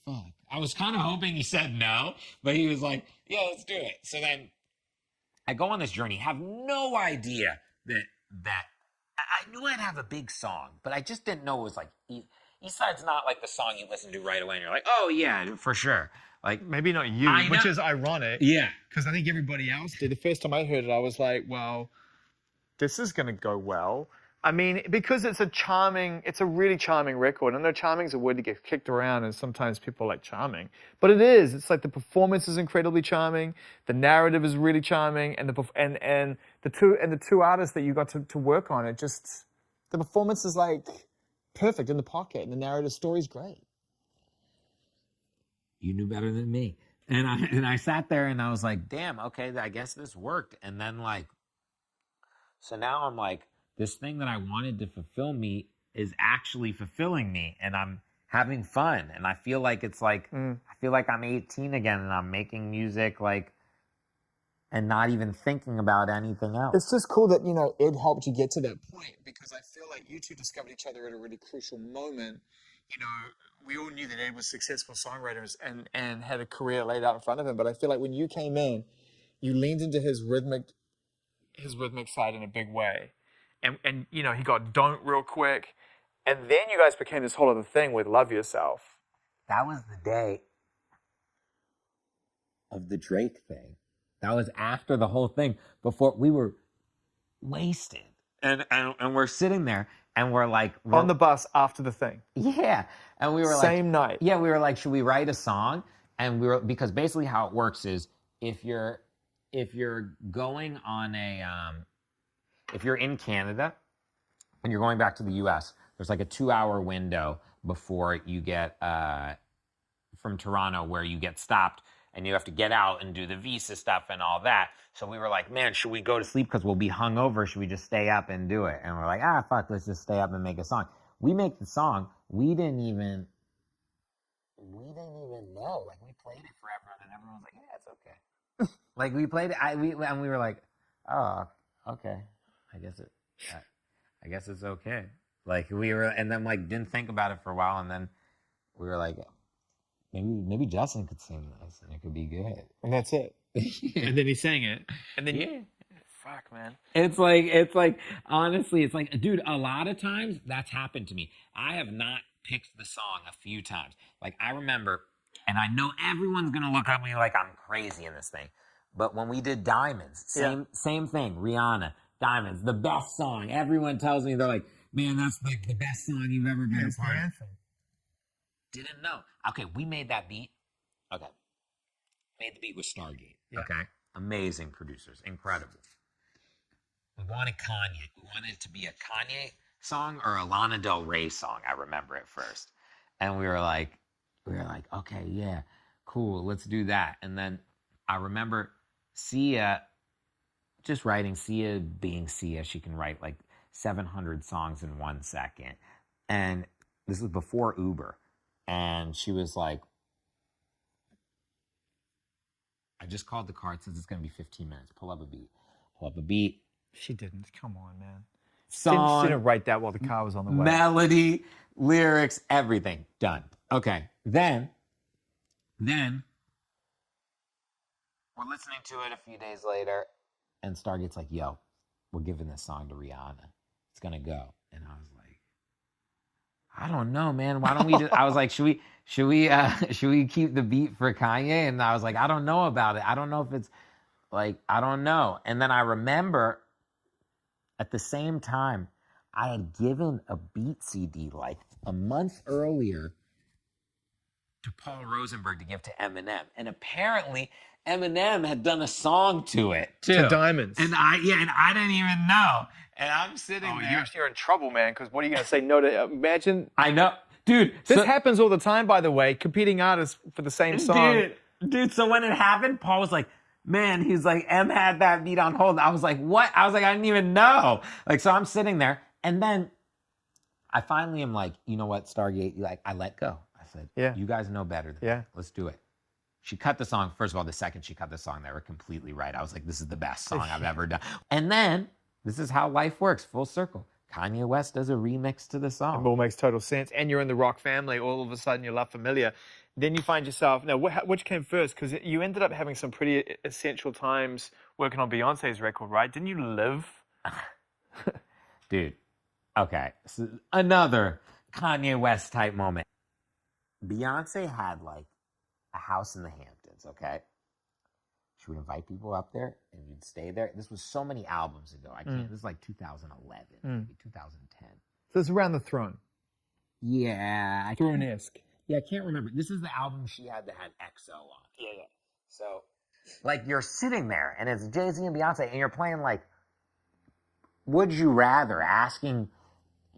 fuck. I was kind of hoping he said no, but he was like, yeah, let's do it. So then I go on this journey, have no idea that I knew I'd have a big song, but I just didn't know it was like East Side's not like the song you listen to right away and you're like, oh yeah, for sure. Like Maybe not you, which is ironic. Yeah. Because I think everybody else did. The first time I heard it, I was like, well, this is going to go well. I mean, because it's a really charming record. I know charming is a word that gets kicked around and sometimes people like charming. But it is. It's like the performance is incredibly charming. The narrative is really charming. And the two artists that you got to work on, the performance is like perfect in the pocket and the narrative story is great. You knew better than me. And I sat there and I was like, damn, okay, I guess this worked. And then like, so now I'm like, this thing that I wanted to fulfill me is actually fulfilling me and I'm having fun. And I feel like it's like, I feel like I'm 18 again and I'm making music like, and not even thinking about anything else. It's just cool that, Ed helped you get to that point because I feel like you two discovered each other at a really crucial moment. We all knew that Ed was successful songwriters and had a career laid out in front of him. But I feel like when you came in, you leaned into his rhythmic side in a big way. And he got Don't real quick. And then you guys became this whole other thing with Love Yourself. That was the day of the Drake thing. That was after the whole thing, before we were wasted. And we're sitting there and we're like... on the bus after the thing. Yeah. And we were Same night. Yeah, we were like, should we write a song? And because basically how it works is if you're going on if you're in Canada and you're going back to the US, there's like a 2-hour window before you get from Toronto where you get stopped and you have to get out and do the visa stuff and all that. So we were like, man, should we go to sleep because we'll be hungover? Should we just stay up and do it? And we're like, fuck, let's just stay up and make a song. We make the song. We didn't even know. Like we played it for everyone and everyone was like, yeah, it's okay. Like we played it, and we were like, oh, okay. I guess it's okay. Like we were, and then like didn't think about it for a while, and then we were like, maybe Justin could sing this, and it could be good. And that's it. And then he sang it. And then yeah. Fuck, man. It's like honestly, it's like, dude, a lot of times that's happened to me. I have not picked the song a few times. Like I remember, and I know everyone's gonna look at me like I'm crazy in this thing, but when we did Diamonds, same thing. Rihanna, Diamonds, the best song. Everyone tells me, they're like, man, that's like the best song you've ever been a part of. Didn't know. Okay, we made that beat. Okay. Made the beat with Stargate. Yeah. Okay. Amazing producers. Incredible. We wanted Kanye. We wanted it to be a Kanye song or a Lana Del Rey song. I remember it first. And we were like, okay, yeah, cool. Let's do that. And then I remember Sia, just writing, Sia being Sia, she can write like 700 songs in 1 second. And this was before Uber. And she was like, I just called the car. It says it's going to be 15 minutes. Pull up a beat. She didn't. Come on, man. Song. She didn't write that while the car was on the way. Melody, lyrics, everything. Done. Okay. Then we're listening to it a few days later, and Stargate's like, "Yo, we're giving this song to Rihanna. It's gonna go." And I was like, "I don't know, man. Why don't we?" I was like, should we keep the beat for Kanye?" And I was like, "I don't know about it. I don't know if it's like I don't know." And then I remember at the same time, I had given a beat CD like a month earlier to Paul Rosenberg to give to Eminem, and apparently Eminem had done a song to it too. To Diamonds. And I didn't even know. And I'm sitting there. You're in trouble, man, because what are you going to say no to? Imagine. I know, dude. This happens all the time, by the way, competing artists for the same song. Dude. So when it happened, Paul was like, "Man," he's like, "M had that beat on hold." I was like, "What?" I was like, "I didn't even know." Like, so I'm sitting there, and then I finally am like, "You know what, Stargate?" Like, I let go. I said, Yeah. "You guys know better than me. Let's do it." She cut the song. First of all, the second she cut the song, they were completely right. I was like, "This is the best song I've ever done." And then this is how life works, full circle. Kanye West does a remix to the song. It all makes total sense. And you're in the rock family. All of a sudden, you're La Familia. Then you find yourself. Now, which came first? Because you ended up having some pretty essential times working on Beyonce's record, right? Didn't you live? Dude, okay. So another Kanye West type moment. Beyonce had like a house in the Hamptons, okay? She would invite people up there and you'd stay there. This was so many albums ago. I can't. This is like 2011, maybe 2010. So it's Around the Throne. Yeah. Throne-esque. Yeah, I can't remember. This is the album she had that had XO on. Yeah. So, like, you're sitting there and it's Jay-Z and Beyonce and you're playing like Would You Rather, asking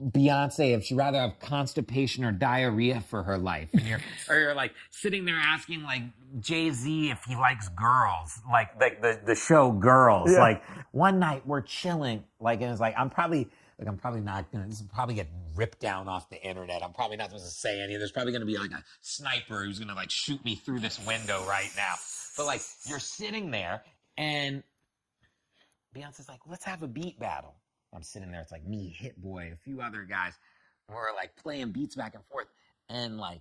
Beyonce if she'd rather have constipation or diarrhea for her life. And you're like sitting there asking like Jay-Z if he likes girls, like the show Girls. Yeah. Like one night we're chilling, like, and it's like I'm probably not gonna, this will probably get ripped down off the internet. I'm probably not supposed to say anything. There's probably gonna be like a sniper who's gonna like shoot me through this window right now. But like you're sitting there and Beyonce's like, "Let's have a beat battle." I'm sitting there. It's like me, Hit Boy, a few other guys. We're like playing beats back and forth. And like,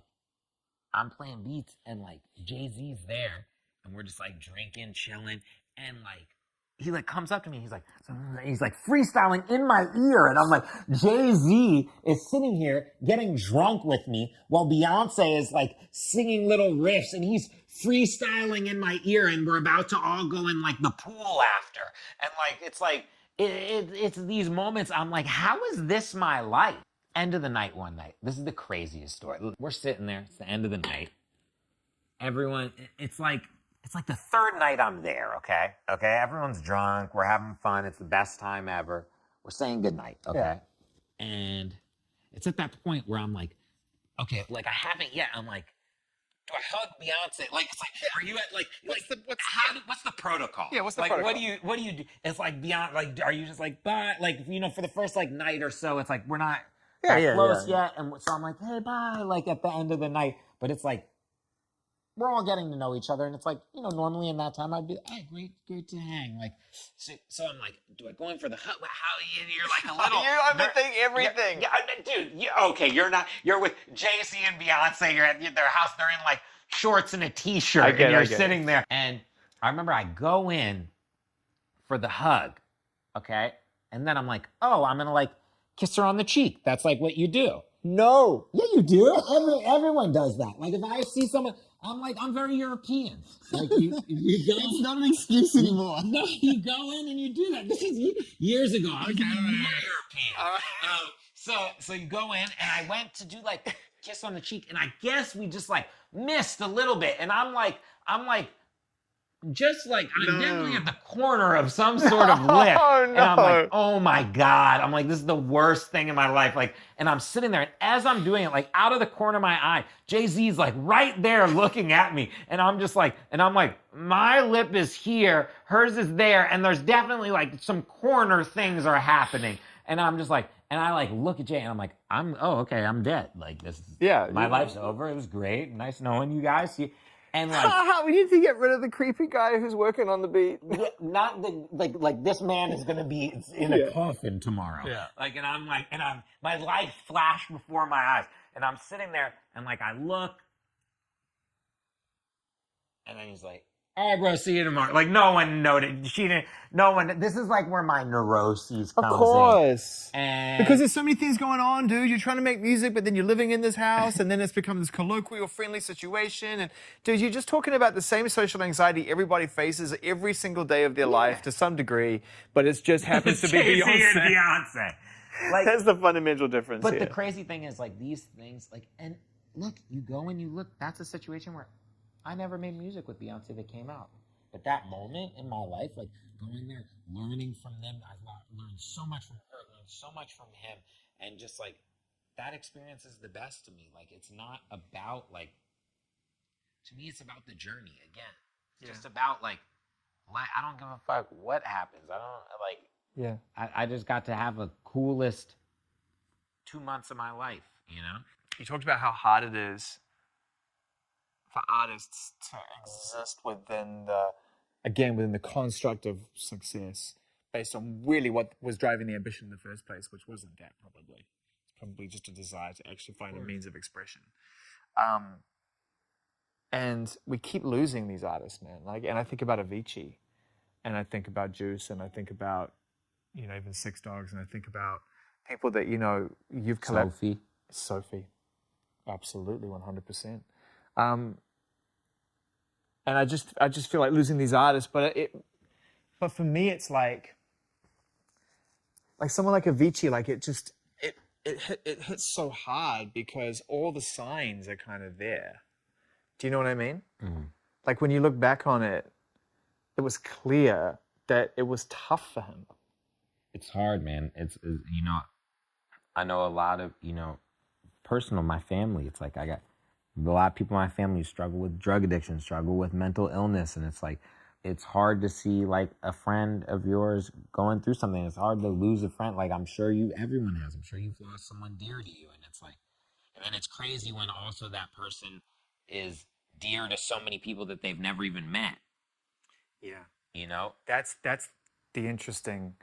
I'm playing beats and like Jay-Z's there. And we're just like drinking, chilling. And like, he like comes up to me. He's like freestyling in my ear. And I'm like, Jay-Z is sitting here getting drunk with me while Beyonce is like singing little riffs. And he's freestyling in my ear. And we're about to all go in like the pool after. And like, it's like, it's these moments I'm like, how is this my life? End of the night one night. This is the craziest story. We're sitting there. It's the end of the night. Everyone, it's like the third night I'm there, okay? Okay, everyone's drunk. We're having fun. It's the best time ever. We're saying goodnight, okay? Yeah. And it's at that point where I'm like, okay, like I haven't yet. I'm like, do I hug Beyonce? Like, it's like, are you at like, what's the protocol? Yeah, what's the like, protocol? What do you do? It's like beyond, like, are you just like, bye? Like, you know, for the first like night or so, it's like, we're not close yet. And so I'm like, hey, bye, like at the end of the night. But it's like, we're all getting to know each other. And it's like, you know, normally in that time, I'd be, hey, great to hang. Like, so I'm like, do I go in for the hug? How you're like a little. I've been thinking everything. Yeah, dude, okay, you're with Jay-Z and Beyonce. You're at their house. They're in like shorts and a t-shirt. And you're sitting there. And I remember I go in for the hug, okay? And then I'm like, oh, I'm going to like kiss her on the cheek. That's like what you do. No. Yeah, you do. Everyone does that. Like if I see someone, I'm very European. Like you go. It's not an excuse anymore. No, you go in and you do that. This is years ago. I was European. So you go in, and I went to do like kiss on the cheek, and I guess we just like missed a little bit, and I'm like. Just like, I'm definitely at the corner of some sort of lip. Oh, no. And I'm like, oh my God. I'm like, this is the worst thing in my life. Like, and I'm sitting there, and as I'm doing it, like out of the corner of my eye, Jay-Z's like right there looking at me. And I'm just like, my lip is here, hers is there, and there's definitely like some corner things are happening. And I'm just like, and I like look at Jay, and I'm like, okay, I'm dead. Like this is, my life's over. It was great. Nice knowing you guys. And like, we need to get rid of the creepy guy who's working on the beat. Yeah, not the like this man is gonna be in a coffin tomorrow. Yeah. Like, and I'm my life flashed before my eyes, and I'm sitting there, and like I look, and then he's like, all right, bro, see you tomorrow. Like, no one noted. She didn't. No one. This is like where my neuroses Of comes course. in. And Because there's so many things going on, dude. You're trying to make music, but then you're living in this house, and then it's become this colloquial, friendly situation. And, dude, you're just talking about the same social anxiety everybody faces every single day of their life to some degree, but it just happens to be Jay-Z and Beyonce. Beyonce. Like, That's the fundamental difference but here. the crazy thing is, like, these things, like, and look, you go and you look, that's a situation where I never made music with Beyonce that came out. But that moment in my life, like, going there, learning from them, I learned so much from her, learned so much from him, and just, like, that experience is the best to me. Like, it's not about, like, to me, it's about the journey, again. It's just about, like, I don't give a fuck what happens. I don't, like, Yeah. I just got to have a coolest 2 months of my life, you know? You talked about how hard it is for artists to exist within the construct of success based on really what was driving the ambition in the first place, which wasn't that probably. It's probably just a desire to actually find a means of expression. And we keep losing these artists, man. Like, and I think about Avicii, and I think about Juice, and I think about, even Six Dogs, and I think about people that, you've collaborated. Sophie. Absolutely, 100%. And I just feel like losing these artists, but for me, it's like someone like Avicii, like it hits so hard because all the signs are kind of there. Do you know what I mean? Mm-hmm. Like when you look back on it, it was clear that it was tough for him. It's hard, man. It's I know a lot of, personal, my family, it's like I got a lot of people in my family struggle with drug addiction, struggle with mental illness, and it's like, it's hard to see like a friend of yours going through something. It's hard to lose a friend. Like I'm sure everyone has. I'm sure you've lost someone dear to you, and it's like, and then it's crazy when also that person is dear to so many people that they've never even met. Yeah. That's the interesting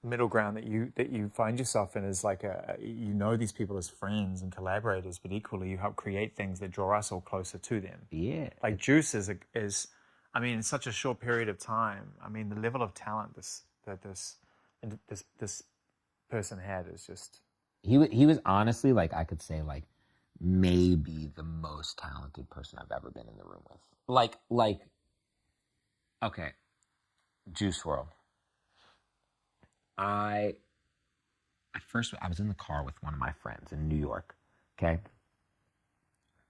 middle ground that you find yourself in, is like these people as friends and collaborators, but equally you help create things that draw us all closer to them. Yeah. Like Juice is in such a short period of time. I mean, the level of talent this person had is just. He was honestly, like, I could say, like, maybe the most talented person I've ever been in the room with. Like, okay, Juice WRLD. I was in the car with one of my friends in New York, okay?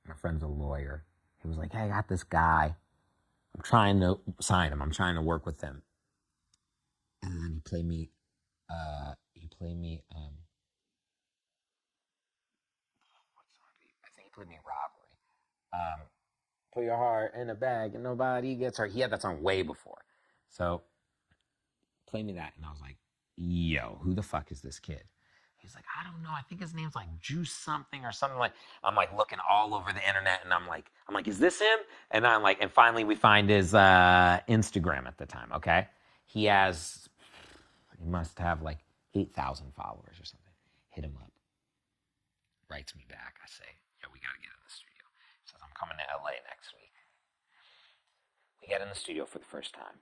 My friend's a lawyer. He was like, hey, I got this guy. I'm trying to sign him. I'm trying to work with him. And then he played me, I think he played me Robbery. Put your heart in a bag and nobody gets hurt. He had that song way before. So, play me that. And I was like, yo, who the fuck is this kid? He's like, I don't know. I think his name's like Juice something or something. Like, I'm like looking all over the internet, and I'm like, is this him? And I'm like, and finally we find his Instagram at the time. Okay, he must have like 8,000 followers or something. Hit him up. Writes me back. I say, yo, we gotta get in the studio. He says, I'm coming to LA next week. We get in the studio for the first time.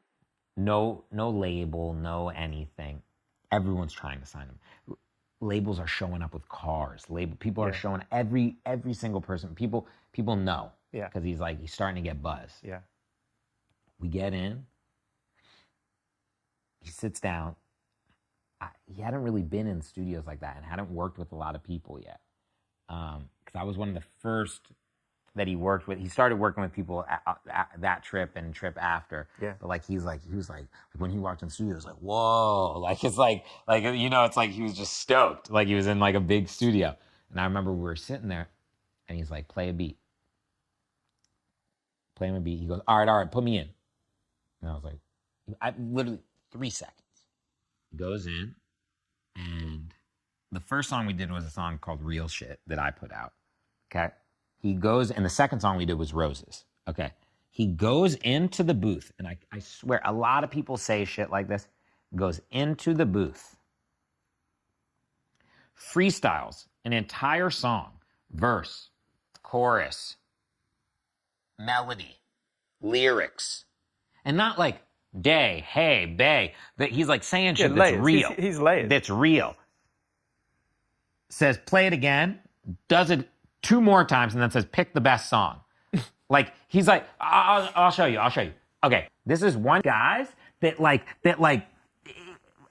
No label, no anything. Everyone's trying to sign him. Labels are showing up with cars. People are showing every single person. People know. Yeah. Because he's starting to get buzz. Yeah. We get in. He sits down. He hadn't really been in studios like that and hadn't worked with a lot of people yet. Because I was one of the first that he worked with. He started working with people at that trip and trip after. Yeah. But he was like when he walked in the studio, it was like, whoa. Like it's like it's like he was just stoked. Like he was in like a big studio. And I remember we were sitting there and he's like, play a beat. Play him a beat. He goes, all right, put me in. And I was like, I literally 3 seconds. He goes in, and the first song we did was a song called Real Shit that I put out. Okay. He goes, and the second song we did was Roses. Okay. He goes into the booth, and I swear, a lot of people say shit like this. Goes into the booth, freestyles an entire song, verse, chorus, melody, lyrics, And not like day, hey, bay. That he's like saying shit that's layers. real. He's layered. That's real. Says play it again, does it 2 more times, and then says pick the best song. Like he's like, I'll show you. Okay, this is one guys that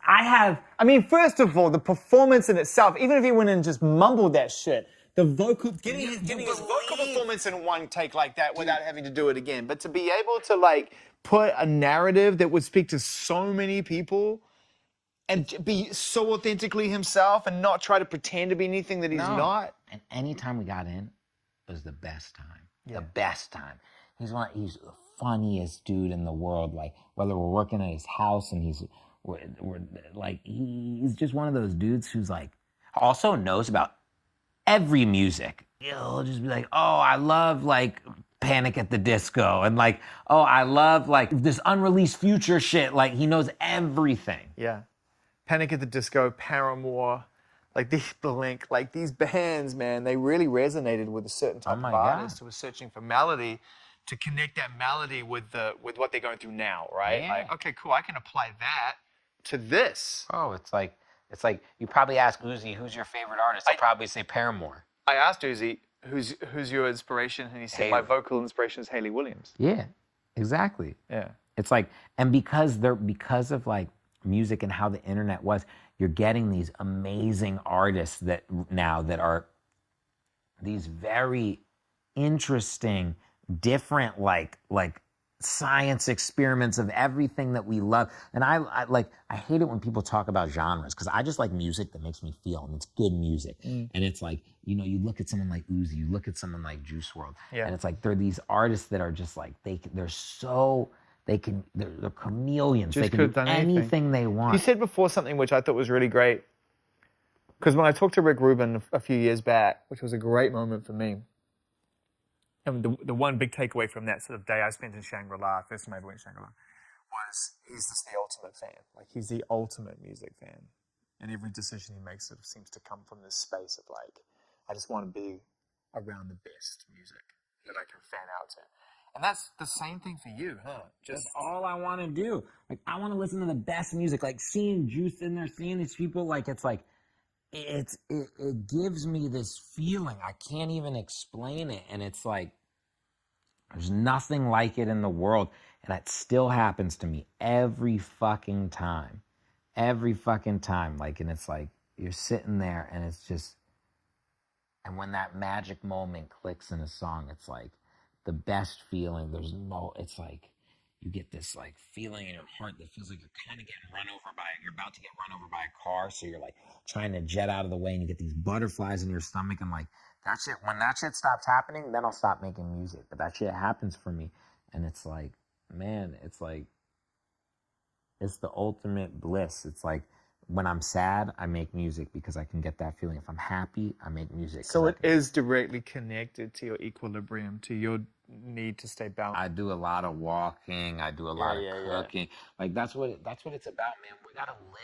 I mean, first of all, the performance in itself, even if he went and just mumbled that shit, the vocal, getting his vocal performance in one take like that without having to do it again. But to be able to like put a narrative that would speak to so many people and be so authentically himself and not try to pretend to be anything that he's not. And anytime we got in, it was the best time. Yeah. The best time. He's the funniest dude in the world. Like whether we're working at his house and he's just one of those dudes who's like also knows about every music. He'll just be like, oh, I love like Panic at the Disco, and like, oh, I love like this unreleased Future shit. Like he knows everything. Yeah. Panic at the Disco, Paramore, like these Blanco, like these bands, man, they really resonated with a certain type of artist who was searching for melody to connect that melody with what they're going through now, right? Yeah. Like, okay, cool, I can apply that to this. Oh, it's like you probably ask Uzi, who's your favorite artist? I'd probably say Paramore. I asked Uzi, who's your inspiration? And he said, my vocal inspiration is Hayley Williams. Yeah, exactly. Yeah. It's like, and because of like music and how the internet was, you're getting these amazing artists that are these very interesting, different, like science experiments of everything that we love. And I hate it when people talk about genres, because I just like music that makes me feel, and it's good music. And it's like, you know, you look at someone like Uzi, you look at someone like Juice WRLD, and it's like they're these artists that are just like they're chameleons. They can do anything they want. You said before something which I thought was really great, because when I talked to Rick Rubin a few years back, which was a great moment for me, and the one big takeaway from that sort of day I spent in Shangri-La, first time I ever went to Shangri-La, was he's just the ultimate fan. Like, he's the ultimate music fan. And every decision he makes sort of seems to come from this space of like, I just want to be around the best music that I can fan out to. And that's the same thing for you, huh? That's all I want to do. Like, I want to listen to the best music. Like, seeing Juice in there, seeing these people, like, it's like, it gives me this feeling. I can't even explain it. And it's like, there's nothing like it in the world. And it still happens to me every fucking time. Every fucking time. Like, and it's like, you're sitting there and it's just, and when that magic moment clicks in a song, it's like the best feeling. It's like, you get this like feeling in your heart that feels like you're kind of getting run over you're about to get run over by a car. So you're like trying to jet out of the way, and you get these butterflies in your stomach. And like, that shit, when that shit stops happening, then I'll stop making music. But that shit happens for me. And it's like, man, it's like, it's the ultimate bliss. It's like, when I'm sad, I make music because I can get that feeling. If I'm happy, I make music. So it is directly connected to your equilibrium, to your need to stay balanced. I do a lot of walking. I do a lot of cooking. Like, that's what it's about, man. We gotta live.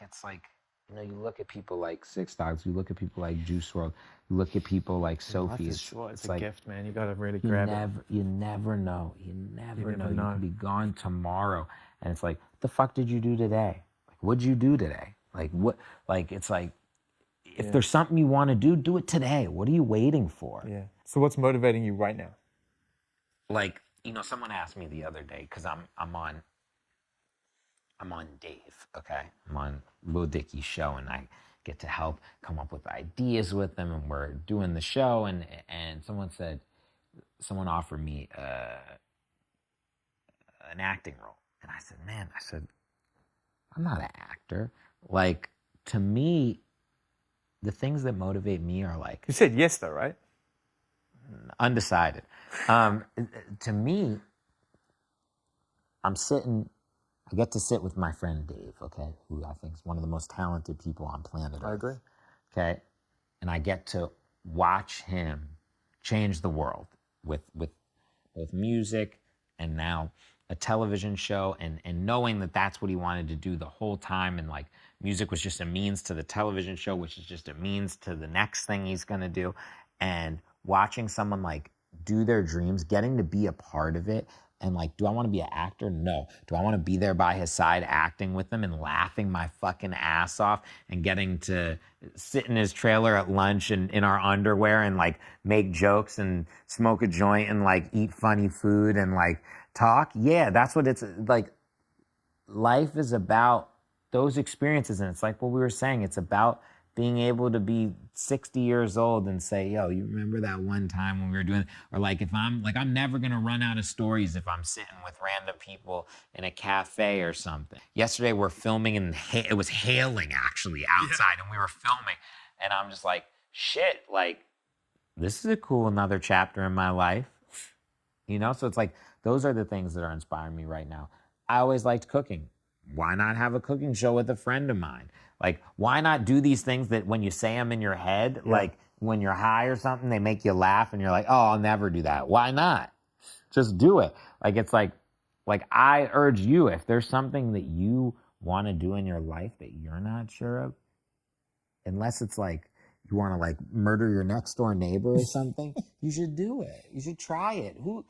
It's like, you know, you look at people like Six Dogs. You look at people like Juice WRLD. You look at people like Sophie. It's a like, gift, man. You gotta really grab it. You never know. You never know. You could be gone tomorrow, and it's like, what the fuck did you do today? What'd you do today? Like, what? Like, it's like, if there's something you want to do it today. What are you waiting for? Yeah. So what's motivating you right now? Like, you know, someone asked me the other day, because I'm on Dave, okay? I'm on Lil Dicky's show, and I get to help come up with ideas with them, and we're doing the show, and someone offered me an acting role. And I said, I'm not an actor. Like, to me, the things that motivate me are like... You said yes, though, right? Undecided. To me, I get to sit with my friend Dave, okay, who I think is one of the most talented people on planet Earth. I agree. Okay? And I get to watch him change the world with both music and now a television show, and knowing that that's what he wanted to do the whole time, and like, music was just a means to the television show, which is just a means to the next thing he's gonna do, and watching someone like do their dreams, getting to be a part of it, And like, do I want to be an actor? No. Do I want to be there by his side acting with him and laughing my fucking ass off and getting to sit in his trailer at lunch and in our underwear and like make jokes and smoke a joint and like eat funny food and like talk? Yeah, that's what it's like. Life is about those experiences. And it's like what we were saying, it's about being able to be 60 years old and say, yo, you remember that one time when we were doing, or like if I'm never gonna run out of stories if I'm sitting with random people in a cafe or something. Yesterday we're filming and it was hailing actually outside and we were filming and I'm just like, shit, like this is a cool another chapter in my life. You know, so it's like, those are the things that are inspiring me right now. I always liked cooking. Why not have a cooking show with a friend of mine? Like, why not do these things that when you say them in your head, like when you're high or something, they make you laugh and you're like, oh, I'll never do that. Why not? Just do it. Like, it's like I urge you, if there's something that you want to do in your life that you're not sure of, unless it's like you want to like murder your next door neighbor or something, you should do it. You should try it. Who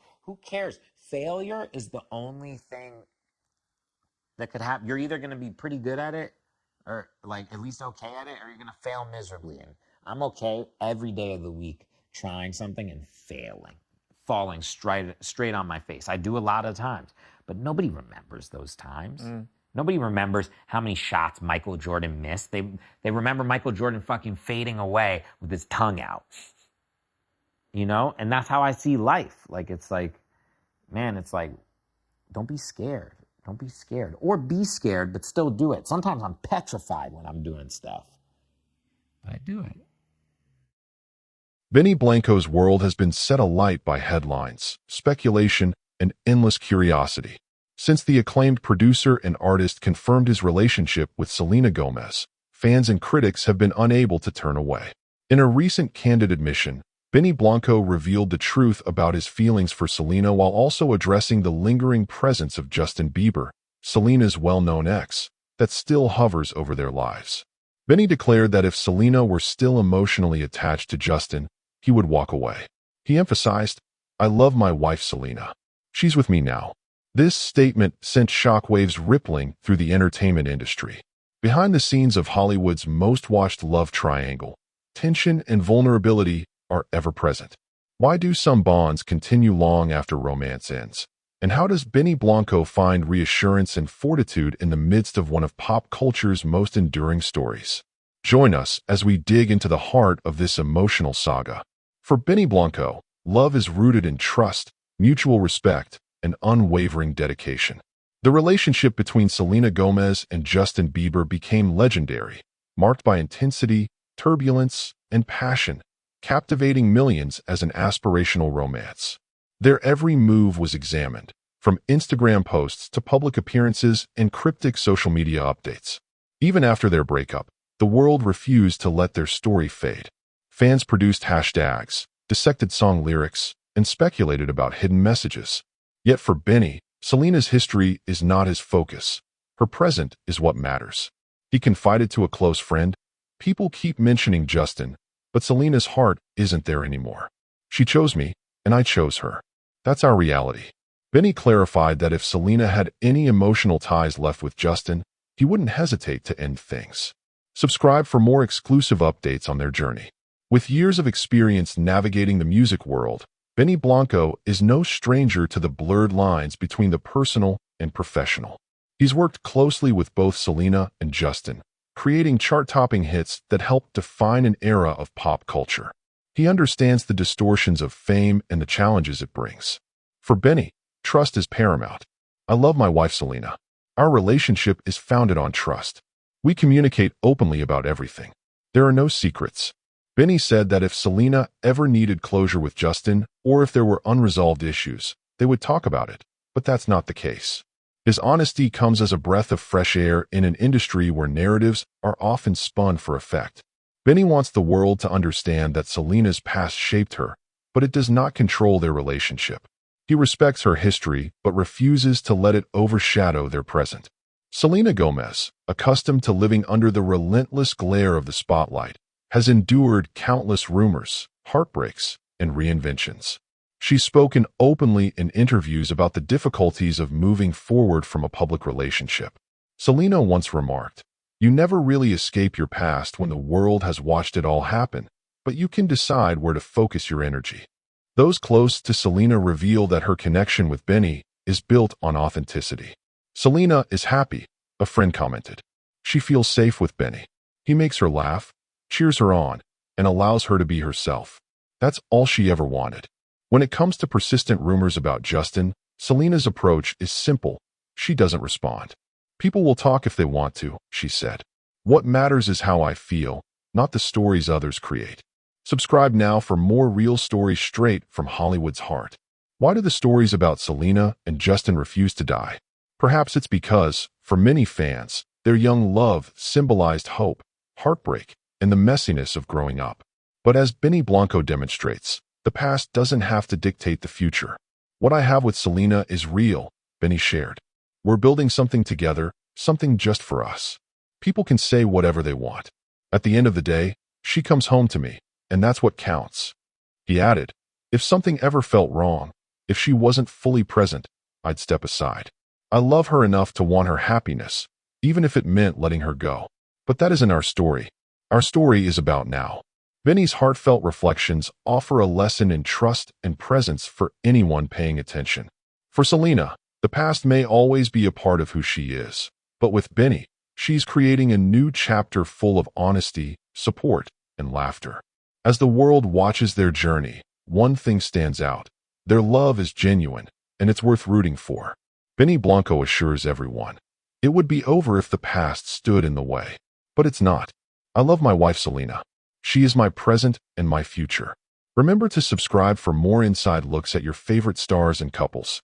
cares? Failure is the only thing that could happen. You're either going to be pretty good at it or like at least okay at it, or you're going to fail miserably. And I'm okay every day of the week trying something and failing, falling straight on my face. I do a lot of times, but nobody remembers those times. Nobody remembers how many shots Michael Jordan missed. They remember Michael Jordan fucking fading away with his tongue out. You know? And that's how I see life. Like, it's like, man, it's like, don't be scared. Don't be scared. Or be scared, but still do it. Sometimes I'm petrified when I'm doing stuff. But I do it. Benny Blanco's world has been set alight by headlines, speculation, and endless curiosity. Since the acclaimed producer and artist confirmed his relationship with Selena Gomez, fans and critics have been unable to turn away. In a recent candid admission, Benny Blanco revealed the truth about his feelings for Selena while also addressing the lingering presence of Justin Bieber, Selena's well-known ex, that still hovers over their lives. Benny declared that if Selena were still emotionally attached to Justin, he would walk away. He emphasized, "I love my wife Selena. She's with me now." This statement sent shockwaves rippling through the entertainment industry. Behind the scenes of Hollywood's most-watched love triangle, tension and vulnerability are ever present. Why do some bonds continue long after romance ends? And how does Benny Blanco find reassurance and fortitude in the midst of one of pop culture's most enduring stories? Join us as we dig into the heart of this emotional saga. For Benny Blanco, love is rooted in trust, mutual respect, and unwavering dedication. The relationship between Selena Gomez and Justin Bieber became legendary, marked by intensity, turbulence, and passion, captivating millions as an aspirational romance. Their every move was examined, from Instagram posts to public appearances and cryptic social media updates. Even after their breakup, the world refused to let their story fade. Fans produced hashtags, dissected song lyrics, and speculated about hidden messages. Yet for Benny, Selena's history is not his focus. Her present is what matters. He confided to a close friend, "People keep mentioning Justin, but Selena's heart isn't there anymore. She chose me, and I chose her. That's our reality." Benny clarified that if Selena had any emotional ties left with Justin, he wouldn't hesitate to end things. Subscribe for more exclusive updates on their journey. With years of experience navigating the music world, Benny Blanco is no stranger to the blurred lines between the personal and professional. He's worked closely with both Selena and Justin, creating chart-topping hits that helped define an era of pop culture. He understands the distortions of fame and the challenges it brings. For Benny, trust is paramount. "I love my wife Selena. Our relationship is founded on trust. We communicate openly about everything. There are no secrets." Benny said that if Selena ever needed closure with Justin, or if there were unresolved issues, they would talk about it, but that's not the case. His honesty comes as a breath of fresh air in an industry where narratives are often spun for effect. Benny wants the world to understand that Selena's past shaped her, but it does not control their relationship. He respects her history, but refuses to let it overshadow their present. Selena Gomez, accustomed to living under the relentless glare of the spotlight, has endured countless rumors, heartbreaks, and reinventions. She's spoken openly in interviews about the difficulties of moving forward from a public relationship. Selena once remarked, "You never really escape your past when the world has watched it all happen, but you can decide where to focus your energy." Those close to Selena reveal that her connection with Benny is built on authenticity. "Selena is happy," a friend commented. "She feels safe with Benny. He makes her laugh, cheers her on, and allows her to be herself. That's all she ever wanted." When it comes to persistent rumors about Justin, Selena's approach is simple. She doesn't respond. "People will talk if they want to," she said. "What matters is how I feel, not the stories others create." Subscribe now for more real stories straight from Hollywood's heart. Why do the stories about Selena and Justin refuse to die? Perhaps it's because, for many fans, their young love symbolized hope, heartbreak, and the messiness of growing up. But as Benny Blanco demonstrates, the past doesn't have to dictate the future. "What I have with Selena is real," Benny shared. "We're building something together, something just for us. People can say whatever they want. At the end of the day, she comes home to me, and that's what counts." He added, "If something ever felt wrong, if she wasn't fully present, I'd step aside. I love her enough to want her happiness, even if it meant letting her go." But that isn't our story. Our story is about now. Benny's heartfelt reflections offer a lesson in trust and presence for anyone paying attention. For Selena, the past may always be a part of who she is. But with Benny, she's creating a new chapter full of honesty, support, and laughter. As the world watches their journey, one thing stands out. Their love is genuine, and it's worth rooting for. Benny Blanco assures everyone, "It would be over if the past stood in the way." But it's not. "I love my wife Selena. She is my present and my future." Remember to subscribe for more inside looks at your favorite stars and couples.